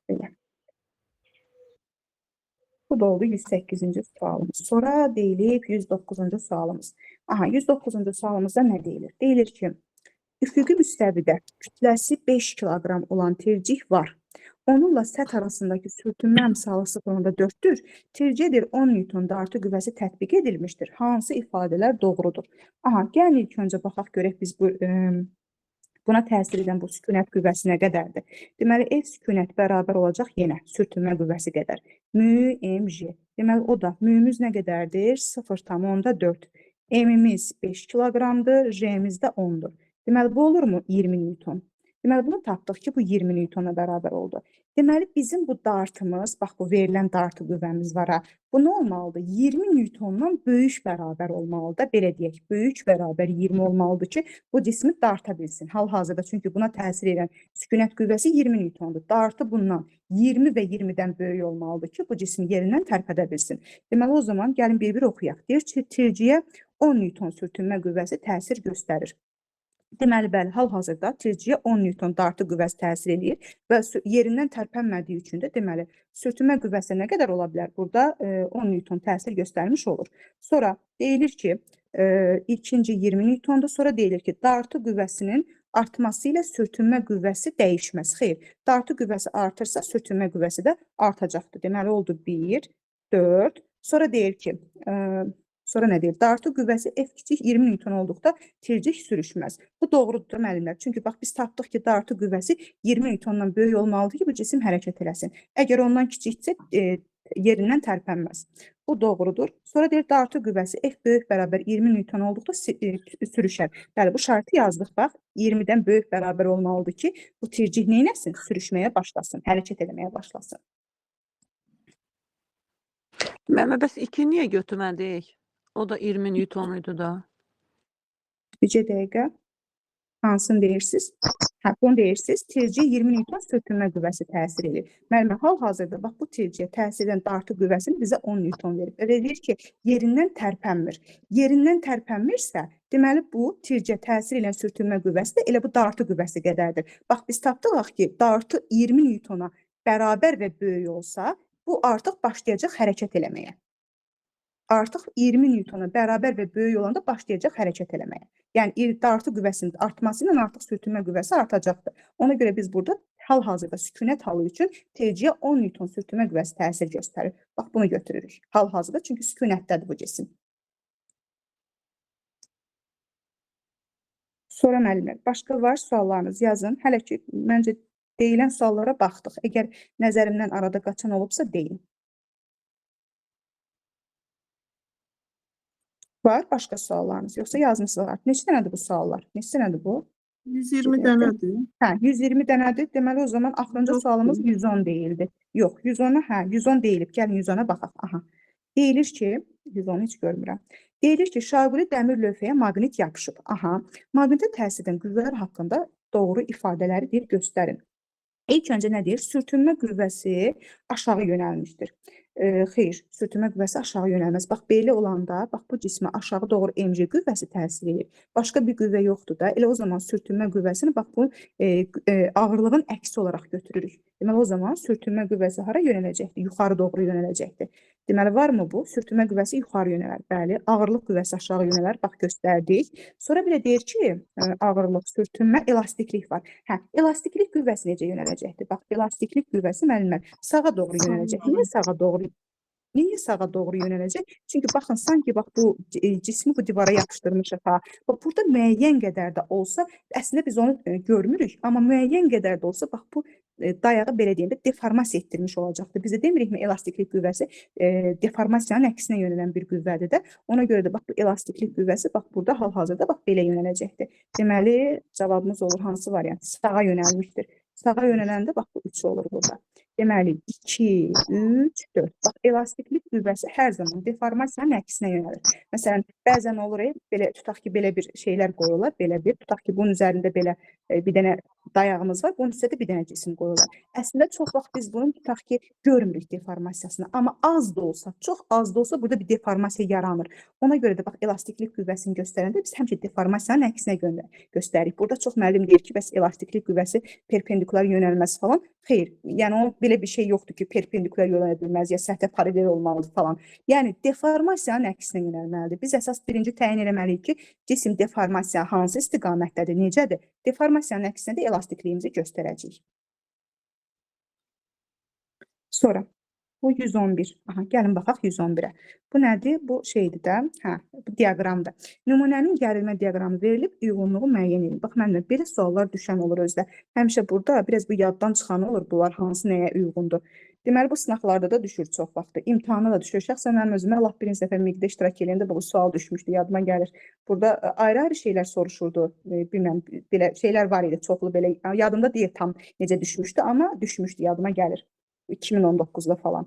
Belə. Bu da oldu 108-ci sualımız. Sonra deyilib 109-cu sualımız. Aha, 109-cu sualımızda nə deyilir? Deyilir ki, üfüqi müstəvidə kütləsi 5 kiloqram olan tercih var. Onunla səth arasındakı sürtünmə əmsalı 0.4-dür. Tercihdir 10 Newton dartı qüvvəsi tətbiq edilmişdir. Hansı ifadələr doğrudur? Aha, gəlin ilk öncə baxaq görək biz buna təsir edən bu sükunət qüvvəsi nə qədərdir? Deməli, F sükunət bərabər olacaq yenə sürtünmə qüvvəsi qədər. Mü, mj. Deməli, o da müümüz nə qədərdir? 0.4. M-imiz 5 kiloqramdır, J-imiz də 10-dur. Deməli, bu olurmu? 20 Newton. Deməli, bunu tapdıq ki, bu 20 Newtona bərabər oldu. Deməli, bizim bu dartımız, bax, bu verilən dartı qüvvəmiz var ha, bu nə olmalıdır? 20 Newtondan böyük bərabər olmalıdır. Belə deyək, böyük bərabər 20 olmalıdır ki, bu cismi darta bilsin. Hal-hazırda, çünki buna təsir edən sükunət qüvvəsi 20 Newtondur. Dartı bundan 20 və 20-dən böyük olmalıdır ki, bu cismi yerindən tərpədə bilsin. Deməli, o zaman gəlin bir-bir oxuyaq. Deyir ki, terciyə 10 Newton sürtünmə qüvvəsi təsir göstərir. Deməli, bəli, hal-hazırda terciyə 10 Newton dartı qüvvəsi təsir edir və yerindən tərpənmədiyi üçün də, deməli, sürtünmə qüvvəsi nə qədər ola bilər? Burada 10 Newton təsir göstərmiş olur. Sonra deyilir ki, ikinci 20 Newtondur, sonra deyilir ki, dartı qüvvəsinin artması ilə sürtünmə qüvvəsi dəyişməz. Xeyr, dartı qüvvəsi artırsa, sürtünmə qüvvəsi də artacaqdır. Deməli, oldu 1, 4, sonra deyir ki, sonra nə deyir? Dartı qüvvəsi F kiçik 20 Newton olduqda tercih sürüşməz. Bu doğrudur müəllimlər. Çünki bax biz tapdıq ki, dartı qüvvəsi 20 Newtondan böyük olmalıdır ki, bu cisim hərəkət eləsin. Əgər ondan kiçiksə yerindən tərpənməz. Bu doğrudur. Sonra deyir dartı qüvvəsi F böyük bərabər 20 Newton olduqda sürüşər. Bəli, bu şartı yazdıq bax. 20-dən böyük bərabər olmalıdır ki, bu tercih nə etsin? Sürüşməyə başlasın, hərəkət eləməyə başlasın. Məmə bəs 2 niyə götürmədik? O da 20 Newton idi da. Bircə dəqiqə. Hansını deyirsiniz? Hə, bunu deyirsiniz. Terciyə 20 Newton sürtünmə qüvvəsi təsir edir. Müəllimə, hal-hazırda bax bu terciyə təsir edən dartı qüvvəsini bizə 10 Newton verib. Elə deyir ki, yerindən tərpənmir. Yerindən tərpənmirsə, Deməli, bu tircə təsir edən sürtünmə qüvvəsi də elə bu dartı qüvvəsi qədərdir. Bax, biz tapdıq ki, dartı 20 Newtona bərabər və böyük olsa, bu artıq başlayacaq hərəkət eləməyə. Artıq 20 Newtona bərabər və böyük olanda başlayacaq hərəkət eləməyə. Yəni, dartı qüvvəsinin artması ilə artıq sürtünmə qüvvəsi artacaqdır. Ona görə biz burada hal-hazırda sükunət halı üçün tezciyə 10 Newton sürtünmə qüvvəsi təsir göstərir. Bax, bunu götürürük. Hal-hazırda, çünki sükunətdədir bu cisim. Sonra müəllimlər, başqa var suallarınız yazın. Hələ ki, məncə deyilən suallara baxdıq. Əgər nəzərimdən arada qaçan olubsa, deyin. Var başqa suallarınız, yoxsa yazmısınız? Neçə dənədir bu suallar? Neçə dənədir bu? 120 dənədir. Hə, 120 dənədir. Deməli, o zaman axırıncı Yoxdur. sualımız 110 deyildi. Yox, 110-a, hə, 110 deyilib. Gəlin 110-a baxaq. Aha. Deyilir ki, 110-u heç görmürəm. Deyilir ki, şaquli dəmir lövhəyə maqnit yapışıb. Aha. Maqnitə təsir edən qüvvələr haqqında doğru ifadələri deyir, göstərin. İlk öncə nə deyir? Sürtünmə qüvvəsi aşağı yönəlmişdir. Xeyr, sürtünmə qüvvəsi aşağı yönəlməz. Bax, belə olanda, bax, bu cismə aşağı doğru mg qüvvəsi təsir edir. Başqa bir qüvvə yoxdur da. Elə o zaman sürtünmə qüvvəsini, bax, bu ağırlığın əksi olaraq götürürük. Deməli, o zaman sürtünmə qüvvəsi hara yönələcəkdir? Yuxarı doğru yönələcəkdir. Deməli, varmı bu? Sürtünmə qüvvəsi yuxarı yönələr. Bəli, ağırlıq qüvvəsi aşağı yönələr. Bax, göstərdik. Sonra bir də deyir ki, ağırlıq, sürtünmə, elastiklik var. Hə, elastiklik qüvvəsi necə yönələcəkdir? Bax, elastiklik qüvvəsi müəllimlər sağa doğru yönələcək. Niyə sağa doğru? Niyə sağa doğru yönələcək? Çünki baxın, sanki bax bu cismi bu divara yapışdırmışıq ha. Bax, burada müəyyən qədər də olsa, əslində biz onu görmürük, amma müəyyən qədər də olsa, bax bu dayağı belə deyəndə deformasiya etdirmiş olacaqdır. Biz də demirikmi, elastiklik qüvvəsi deformasiyanın əksinə yönələn bir qüvvədir də. Ona görə də bax bu elastiklik qüvvəsi bax burada hal-hazırda bax belə yönələcəkdir. Deməli, cavabımız olur hansı variant? Sağa yönəlmişdir. Sağa yönələndə bax bu 3 olur burada. Deməli, 2, 3, 4. Bax, elastiklik qüvvəsi hər zaman deformasiyanın əksinə yönəlir. Məsələn, bəzən olur, belə tutaq ki, belə bir şeylər qoyurlar, belə bir, tutaq ki, bunun üzərində belə bir dənə dayağımız var, bunun üstə də bir dənə cisim qoyurlar. Əslində, çox vaxt biz bunun tutaq ki, görmürük deformasiyasını, amma az da olsa, çox az da olsa burada bir deformasiya yaranır. Ona görə də bax, elastiklik qüvvəsini göstərəndə biz həmişə deformasiyanın əksinə göstəririk. Burada çox müəllim deyir ki, bəs elastiklik qüvvəsi perpendikular yönəlməsi falan. Xeyr, yəni o belə bir şey yoxdur ki, perpendikular yönələ bilməz, ya səthə paralel olmalıdır falan. Yəni deformasiyanın əksinə yönəlməlidir. Biz əsas birinci təyin etməliyik ki, cisim deformasiya hansı istiqamətdədir, necədir? Deformasiyanın əksinə də elastikliyimizi göstərəcəyik. Sonra bu 111. Aha, gəlin baxaq 111-ə. Bu nədir? Bu şeydir də, hə, bu diaqramdır. Nümunənin gərilmə diaqramı verilib, uyğunluğu müəyyən edin. Bax, məndə belə suallar düşən olur özdə. Həmişə burada biraz bu yaddan çıxan olur, bunlar hansı nəyə uyğundur. Deməli, bu sınaqlarda da düşür çox vaxtı. İmtahana da düşür. Şəxsən mənim özümə Allah birinci dəfə MİQ-də iştirak edəndə bu sual düşmüşdü, yadıma gəlir. Burada ayrı-ayrı şeylər soruşurdu. Bilməm, belə şeylər var idi, çoxlu belə. Yadımda deyil tam necə düşmüşdü, amma düşmüşdü, yadıma gəlir. 2019-da falan.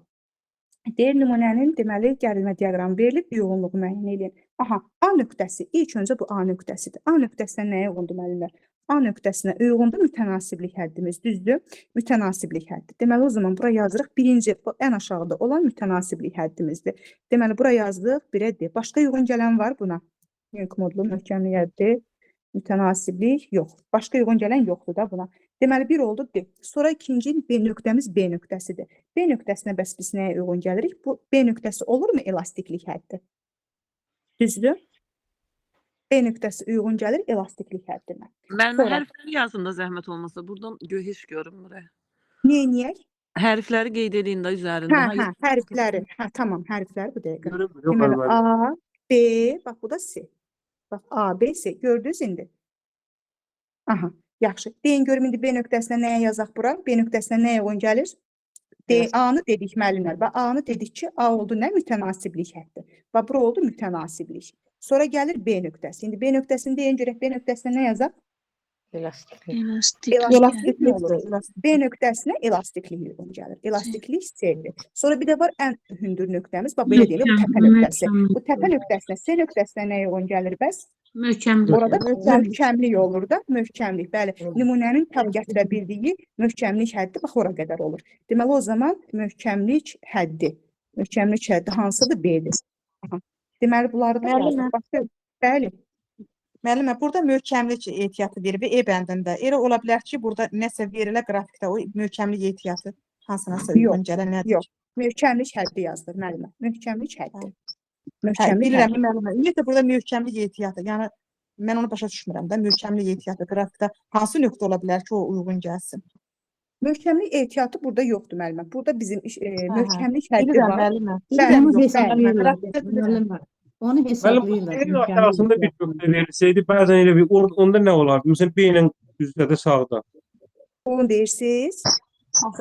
Deyir nümunənin deməli gərilmə diaqramı verilib, uyğunluğu müəyyən edin. Aha, A nöqtəsi, ilk öncə bu A nöqtəsidir. A nöqtəsinə nəyə uyğundur müəllimlər? A nöqtəsinə uyğundur mütənasiblik həddimiz, düzdür? Mütənasiblik həddi. Deməli o zaman bura yazırıq, birinci, ən aşağıda olan mütənasiblik həddimizdir. Deməli bura yazdıq, 1-dir. Başqa uyğun gələn var buna. Yük modlu möhkəmlik həddi, mütənasiblik yox. Başqa uyğun gələn yoxdur da buna. Deməli, 1 oldu, D. Sonra ikinci B nöqtəmiz B nöqtəsidir. B nöqtəsinə bəs biz nəyə uyğun gəlirik? Bu B nöqtəsi olurmu elastiklik həddi? Düzdür? B nöqtəsi uyğun gəlir elastiklik həddinə. Mən Sonra- hərfləri yazın da zəhmət olmasa. Buradan heç görünmür. Neyniyək? Hərfləri qeyd edin də üzərində. Hə, hərfləri. Hə, tamam, hərfləri bu dəqiqə. Görünmür, yox Deməli, əlbəttə. A, B, bax bu da C. Bax, A, B, C. Gördünüz indi? Aha, yaxşı. Deyin görüm indi B nöqtəsinə nəyə yazaq bura? B nöqtəsinə nəyə uyğun gəlir? A-nı dedik müəllimlər. Bax, A-nı dedik ki, A oldu nə? Mütənasiblik həddi. Bax, bura oldu mütənasiblik. Sonra gəlir B nöqtəsi. İndi B nöqtəsini deyin görək, B nöqtəsinə nə yazaq? Elastiklik nə olur? B nöqtəsinə elastiklik uyğun gəlir. Elastiklik C-dir. Sonra bir də var ən hündür nöqtəmiz. Bax, belə deyək, bu təpə nöqtəsi. Bu təpə nöqtəsinə, C nöqtəsinə nə uyğun gəlir bəs? Orada möhkəmlik olur da, möhkəmlik. Bəli, nümunənin tab gətirə bildiyi möhkəmlik həddi bax ora qədər olur. Deməli o zaman möhkəmlik həddi hansıdır? B-dir. Deməli bunları da yazırıq. Bəli. Müəllimə, burada möhkəmlik ehtiyatı verir E bəndində. Elə ola bilər ki, burada nəsə verilə qrafikdə o möhkəmlik ehtiyatı hansınasa Yox, uyğun gələn nədir? yox. Möhkəmlik həddi yazılır müəllimə. Möhkəmlik həddi. Hə, Möhkəmlik bilirəm həddi. müəllimə. Ümumiyyətlə burada möhkəmlik ehtiyatı, yəni mən onu başa düşmürəm də, möhkəmlik ehtiyatı qrafikdə hansı nöqtə ola bilər ki, o uyğun gəlsin? Möhkəmlik ehtiyatı burada yoxdur müəllimə. Burada bizim Hə, möhkəmlik həddi bilirəm var. müəllimə. Bəli, Bilirəm, Onu yoxsa bəli. müəllimə, hesablayırlar. qrafikdə bilirəm. Müəllimə, onu Müəllim, hesablayırlar. senin möhkəmlik aşağısında bir ehtiyatı. nöqtə verilseydi, bəzən elə bir onda nə olardı? Məsələn, B ilə düzlədə sağda. Onu deyirsiniz.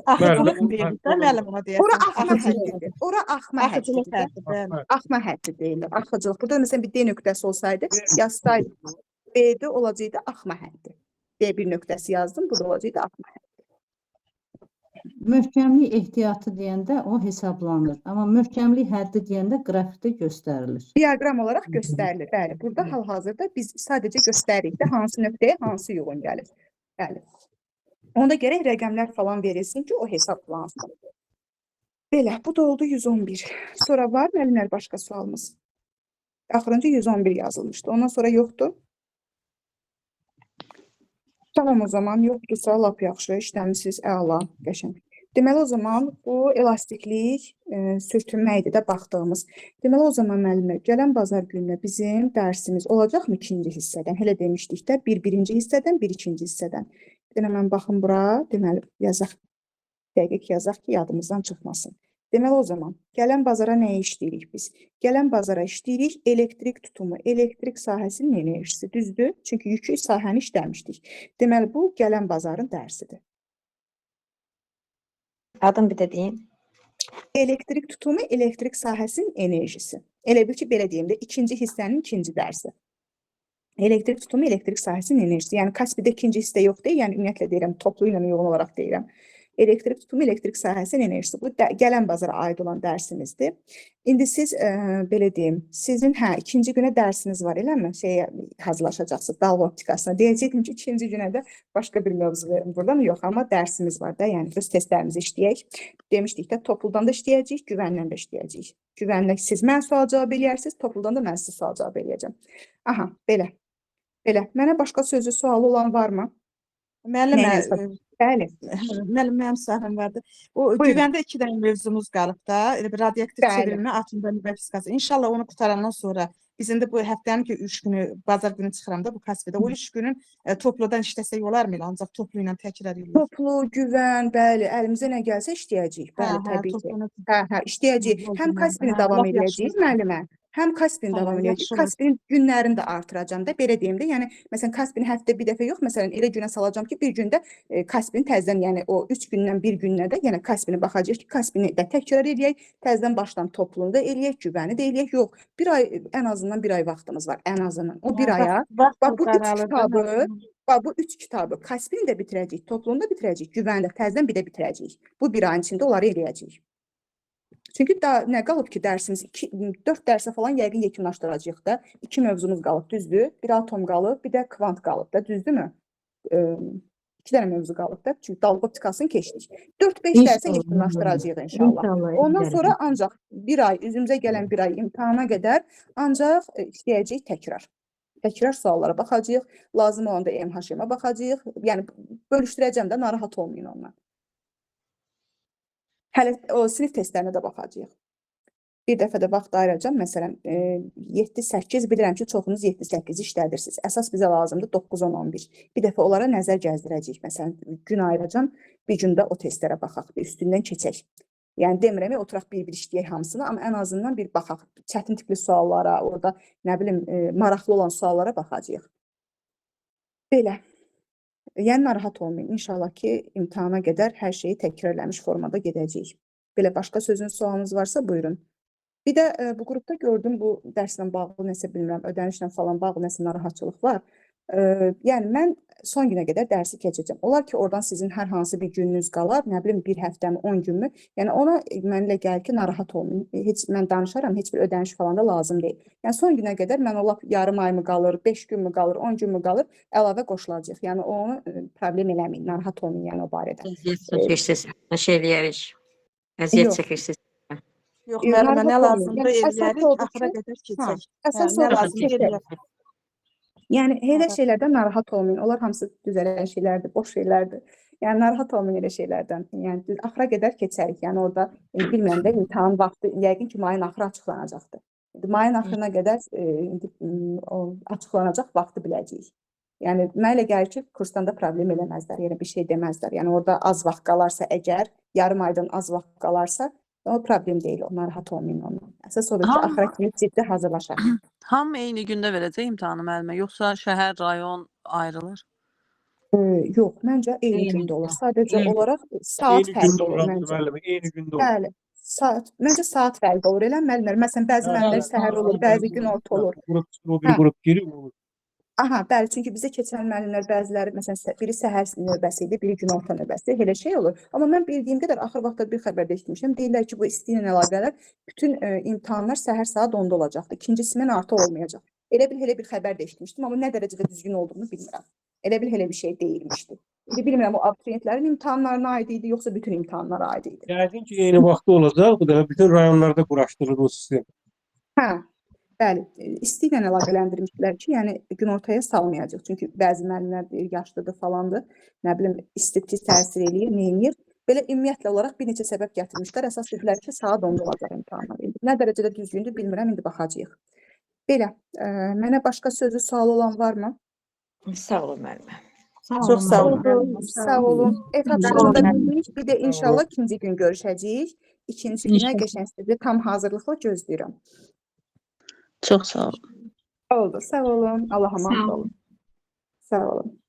Axıcılıq Bəli, deyirik də müəllim ona Ora deyəsən. axma Axıcılıq. həddidir. Ora axma Axıcılıq həddidir. həddi, bəli. Axma həddi deyilir. Axıcılıq. Burada məsələn bir D nöqtəsi olsaydı, yazsaydı B-də olacaqdı axma həddi. D1 nöqtəsi yazdım, burada olacaqdı axma həddi. Möhkəmlik ehtiyatı deyəndə o hesablanır. Amma möhkəmlik həddi deyəndə qrafikdə göstərilir. Diaqram olaraq göstərilir. Bəli, burada hal-hazırda biz sadəcə göstəririk də hansı nöqtəyə hansı uyğun gəlir. Bəli. Onda gərək rəqəmlər falan verilsin ki, o hesablansın. Belə, bu da oldu 111. Sonra var müəllimlər başqa sualımız? Axırıncı 111 yazılmışdı. Ondan sonra yoxdur. Tamam o zaman, yoxdursa lap yaxşı, işləmisiniz, əla, qəşəng. Deməli o zaman bu elastiklik, sürtünmə idi də baxdığımız. Deməli o zaman müəllimlər, gələn bazar gününə bizim dərsimiz olacaqmı ikinci hissədən? Hələ demişdik də, birinci hissədən, ikinci hissədən. Bir dənə mən baxım bura, deməli yazaq, dəqiq yazaq ki, yadımızdan çıxmasın. Deməli o zaman gələn bazara nə işləyirik biz? Gələn bazara işləyirik elektrik tutumu, elektrik sahəsinin enerjisi, düzdür? Çünki yükü sahəni işləmişdik. Deməli bu gələn bazarın dərsidir. Adım bir də deyin. Elektrik tutumu, elektrik sahəsinin enerjisi. Elə bil ki, belə deyim də, ikinci hissənin ikinci dərsi. Elektrik tutumu, elektrik sahəsinin enerjisi. Yəni Kaspidə ikinci hissə yox deyil, yəni ümumiyyətlə deyirəm, toplu ilə yoğun olaraq deyirəm. Elektrik tutumu, elektrik sahəsinin enerjisi. Bu gələn bazara aid olan dərsimizdir. İndi siz belə deyim, sizin ikinci günə dərsiniz var, eləmi? Hazırlaşacaqsınız, dalğa optikasına. Deyəcəkdim ki, ikinci günə də başqa bir mövzu verim buradan. Yox, amma dərsimiz var da, yəni öz testlərimizi işləyək. Demişdik də, topludan da işləyəcəyik, güvəndən də işləyəcəyik. Güvəndən siz mən sual cavab eləyərsiniz, topludan da mən sizə sual cavab eləyəcəm. Aha, belə. Belə. Mənə başqa sözü sualı olan varmı? Müəllimə, Bəli. müəllim mənim sualım vardı. O Buyurun. güvəndə 2 dənə mövzumuz qalıb da, elə bir radioaktiv Bəli. çevrilmə, atom bölünmə fizikası. İnşallah onu qutarandan sonra biz indi bu həftənin ki 3 günü bazar günü çıxıram da bu kasvədə. O 3 günün topludan işləsək olarmı elə? Ancaq toplu ilə təkrar edirik. Toplu, güvən, bəli, əlimizə nə gəlsə işləyəcəyik. Bəli, təbii ki. İşləyəcəyik. Həm Kaspini davam edəcəyik müəllimə. Həm Kaspini davam edəcəyik. Kaspinin günlərini də artıracağam da, belə deyim də. Yəni məsələn Kaspini həftədə bir dəfə yox, məsələn elə günə salacağam ki, bir gündə Kaspini təzədən, yəni o 3 gündən bir günə də yenə Kaspini baxacağıq ki, Kaspini də təkrar edək, təzədən başdan toplunu da eləyək, güvəni də eləyək. Yox, bir ay ən azından bir ay vaxtımız var, ən azından. O bir aya bax bu 3 kitabı bax, bu 3 kitabı Kaspini də bitirəcəyik, toplunu da bitirəcəyik, güvəni də təzədən bir də bitirəcəyik. Bu bir ayın içində onları eləyəcəyik. Çünki daha nə qalıb ki, dərsimiz 4 dərsə falan yəqin yekunlaşdıracağıq da. 2 mövzumuz qalıb, düzdür? Bir atom qalıb, bir də kvant qalıb da, düzdürmü? 2 dənə mövzu qalıb da. Çünki dalğa optikasını keçdik. 4-5 dərsə yekunlaşdıracağıq inşallah. Ondan sonra ancaq bir ay, üzümüzə gələn bir ay imtahana qədər ancaq işləyəcəyik təkrar. Təkrar suallara baxacağıq, lazım olanda MHM-ə baxacağıq. Yəni bölüşdürəcəm də, narahat olmayın ondan. Hələ o sinif testlərinə də baxacağıq. Bir dəfə də vaxt ayıracağam. Məsələn, 7-8 bilirəm ki, çoxunuz 7-8 işlədirsiniz. Əsas bizə lazımdır 9-10-11. Bir dəfə onlara nəzər gəzdirəcəyik. Məsələn, gün ayıracağam, bir gündə o testlərə baxaq, üstündən keçək. Yəni demirəm, oturaq bir-bir işləyək hamısını, amma ən azından bir baxaq. Çətin tipli suallara, orada nə bilim, maraqlı olan suallara baxacağıq. Belə. Yəni narahat olmayın. İnşallah ki, imtahana qədər hər şeyi təkrarlamış formada gedəcəyik. Belə başqa sözünüz, sualınız varsa buyurun. Bir də bu qrupda gördüm, bu dərslə bağlı nəsə bilmirəm, ödənişlə falan bağlı nəsə narahatçılıq var. Yəni mən son günə qədər dərsi keçəcəm. Olar ki, oradan sizin hər hansı bir gününüz qalar, nə bilim, bir həftəmi, 10 günmü? Yəni ona mənlə gəlir ki, narahat olmayın. Heç mən danışaram, heç bir ödəniş falan da lazım deyil. Yəni son günə qədər mən ola yarım ay mı qalır, 5 gün mü qalır, 10 gün mü qalır, əlavə qoşulacaq. Yəni onu problem eləməyin, narahat olmayın yəni o barədə. Əziyyət çəkirsiniz, şey eləyərik. Əziyyət çəkirsiniz. Yox, müəllimə, nə narahat olmayın. lazımdır Yəni əsas eləyərik, odur axıra ki, qədər keçək. əsas Nə odur ki, lazımdır keçək. eləyərik. Yəni elə Evet. şeylərdən narahat olmayın. Onlar hamısı düzələn şeylərdir, boş şeylərdir. Yəni narahat olmayın elə şeylərdən. Yəni axıra qədər keçərik. Yəni orada bilmirəm də imtahan vaxtı yəqin ki, mayın axırı açıqlanacaqdır. İndi mayın axırına qədər indi o açıqlanacaq vaxtı biləcəyik. Yəni mənə elə gəlir ki, kursdan da problem eləməzlər, yəni bir şey deməzlər. Yəni orada az vaxt qalarsa əgər, yarım aydan az vaxt qalarsa, o problem deyil, o narahat olmayın ondan. Əsas odur ki, Hamı- axıra kimi ciddi hazırlaşaq. Hamı eyni gündə verəcək imtahanı müəllimə, yoxsa şəhər, rayon ayrılır? Yox, məncə eyni Eyni gündə olur. gün. Sadəcə Eyni. olaraq saat Eyni fərqi gündə olur olur məncə. müəllimə, eyni gündə olur. Bəli, məncə saat fərqi olur. Elə müəllimlər, məsələn, bəzi müəllimlər səhər olur, bəzi gün orta olur. O Hə. bir qrup geri olur. Aha, bəli, çünki bizə keçən müəllimlər bəziləri, məsələn, biri səhər növbəsi idi, biri günorta növbəsi, elə şey olur. Amma mən bildiyim qədər axır vaxtda bir xəbərdə eşitmişəm. Deyirlər ki, bu isti ilə əlaqədar bütün imtahanlar səhər saat 10-da olacaqdı. İkinci smen artıq olmayacaq. Elə bir xəbər də eşitmişdim, amma nə dərəcədə düzgün olduğunu bilmirəm. Elə bir şey deyilmişdi. İndi bilmirəm o abituriyentlərin imtahanlarına aid idi, yoxsa bütün imtahanlara aid idi. Yəqin ki, eyni vaxtda olacaq. Bu da bütün rayonlarda quraşdırılır o sistem. Hə, bəli, isti ilə əlaqələndirmişdilər ki, yəni günortaya salmayacaq. Çünki bəzi müəllimlər deyir, yaşlıdır falandır, nə bilim, isti pis təsir eləyir, neynir. Belə ümumiyyətlə olaraq bir neçə səbəb gətirmişlər. Əsas dedilər ki, saat 10-da olacaq imtahanlar. İndi nə dərəcədə düzgündür bilmirəm, indi baxacağıq. Belə, mənə başqa sözü sual olan varmı? Sağ olun müəllimə. Çox sağ olun. Oldu, sağ olun. Ev tapşırığını da bildik. Bir də inşallah ikinci gün görüşəcəyik. İkinci günə qəşəng sizi tam hazırlıqla gözləyirəm. Çox sağ ol. Oldu, sağ olun. Allah'a emanet olun. Sağ olun.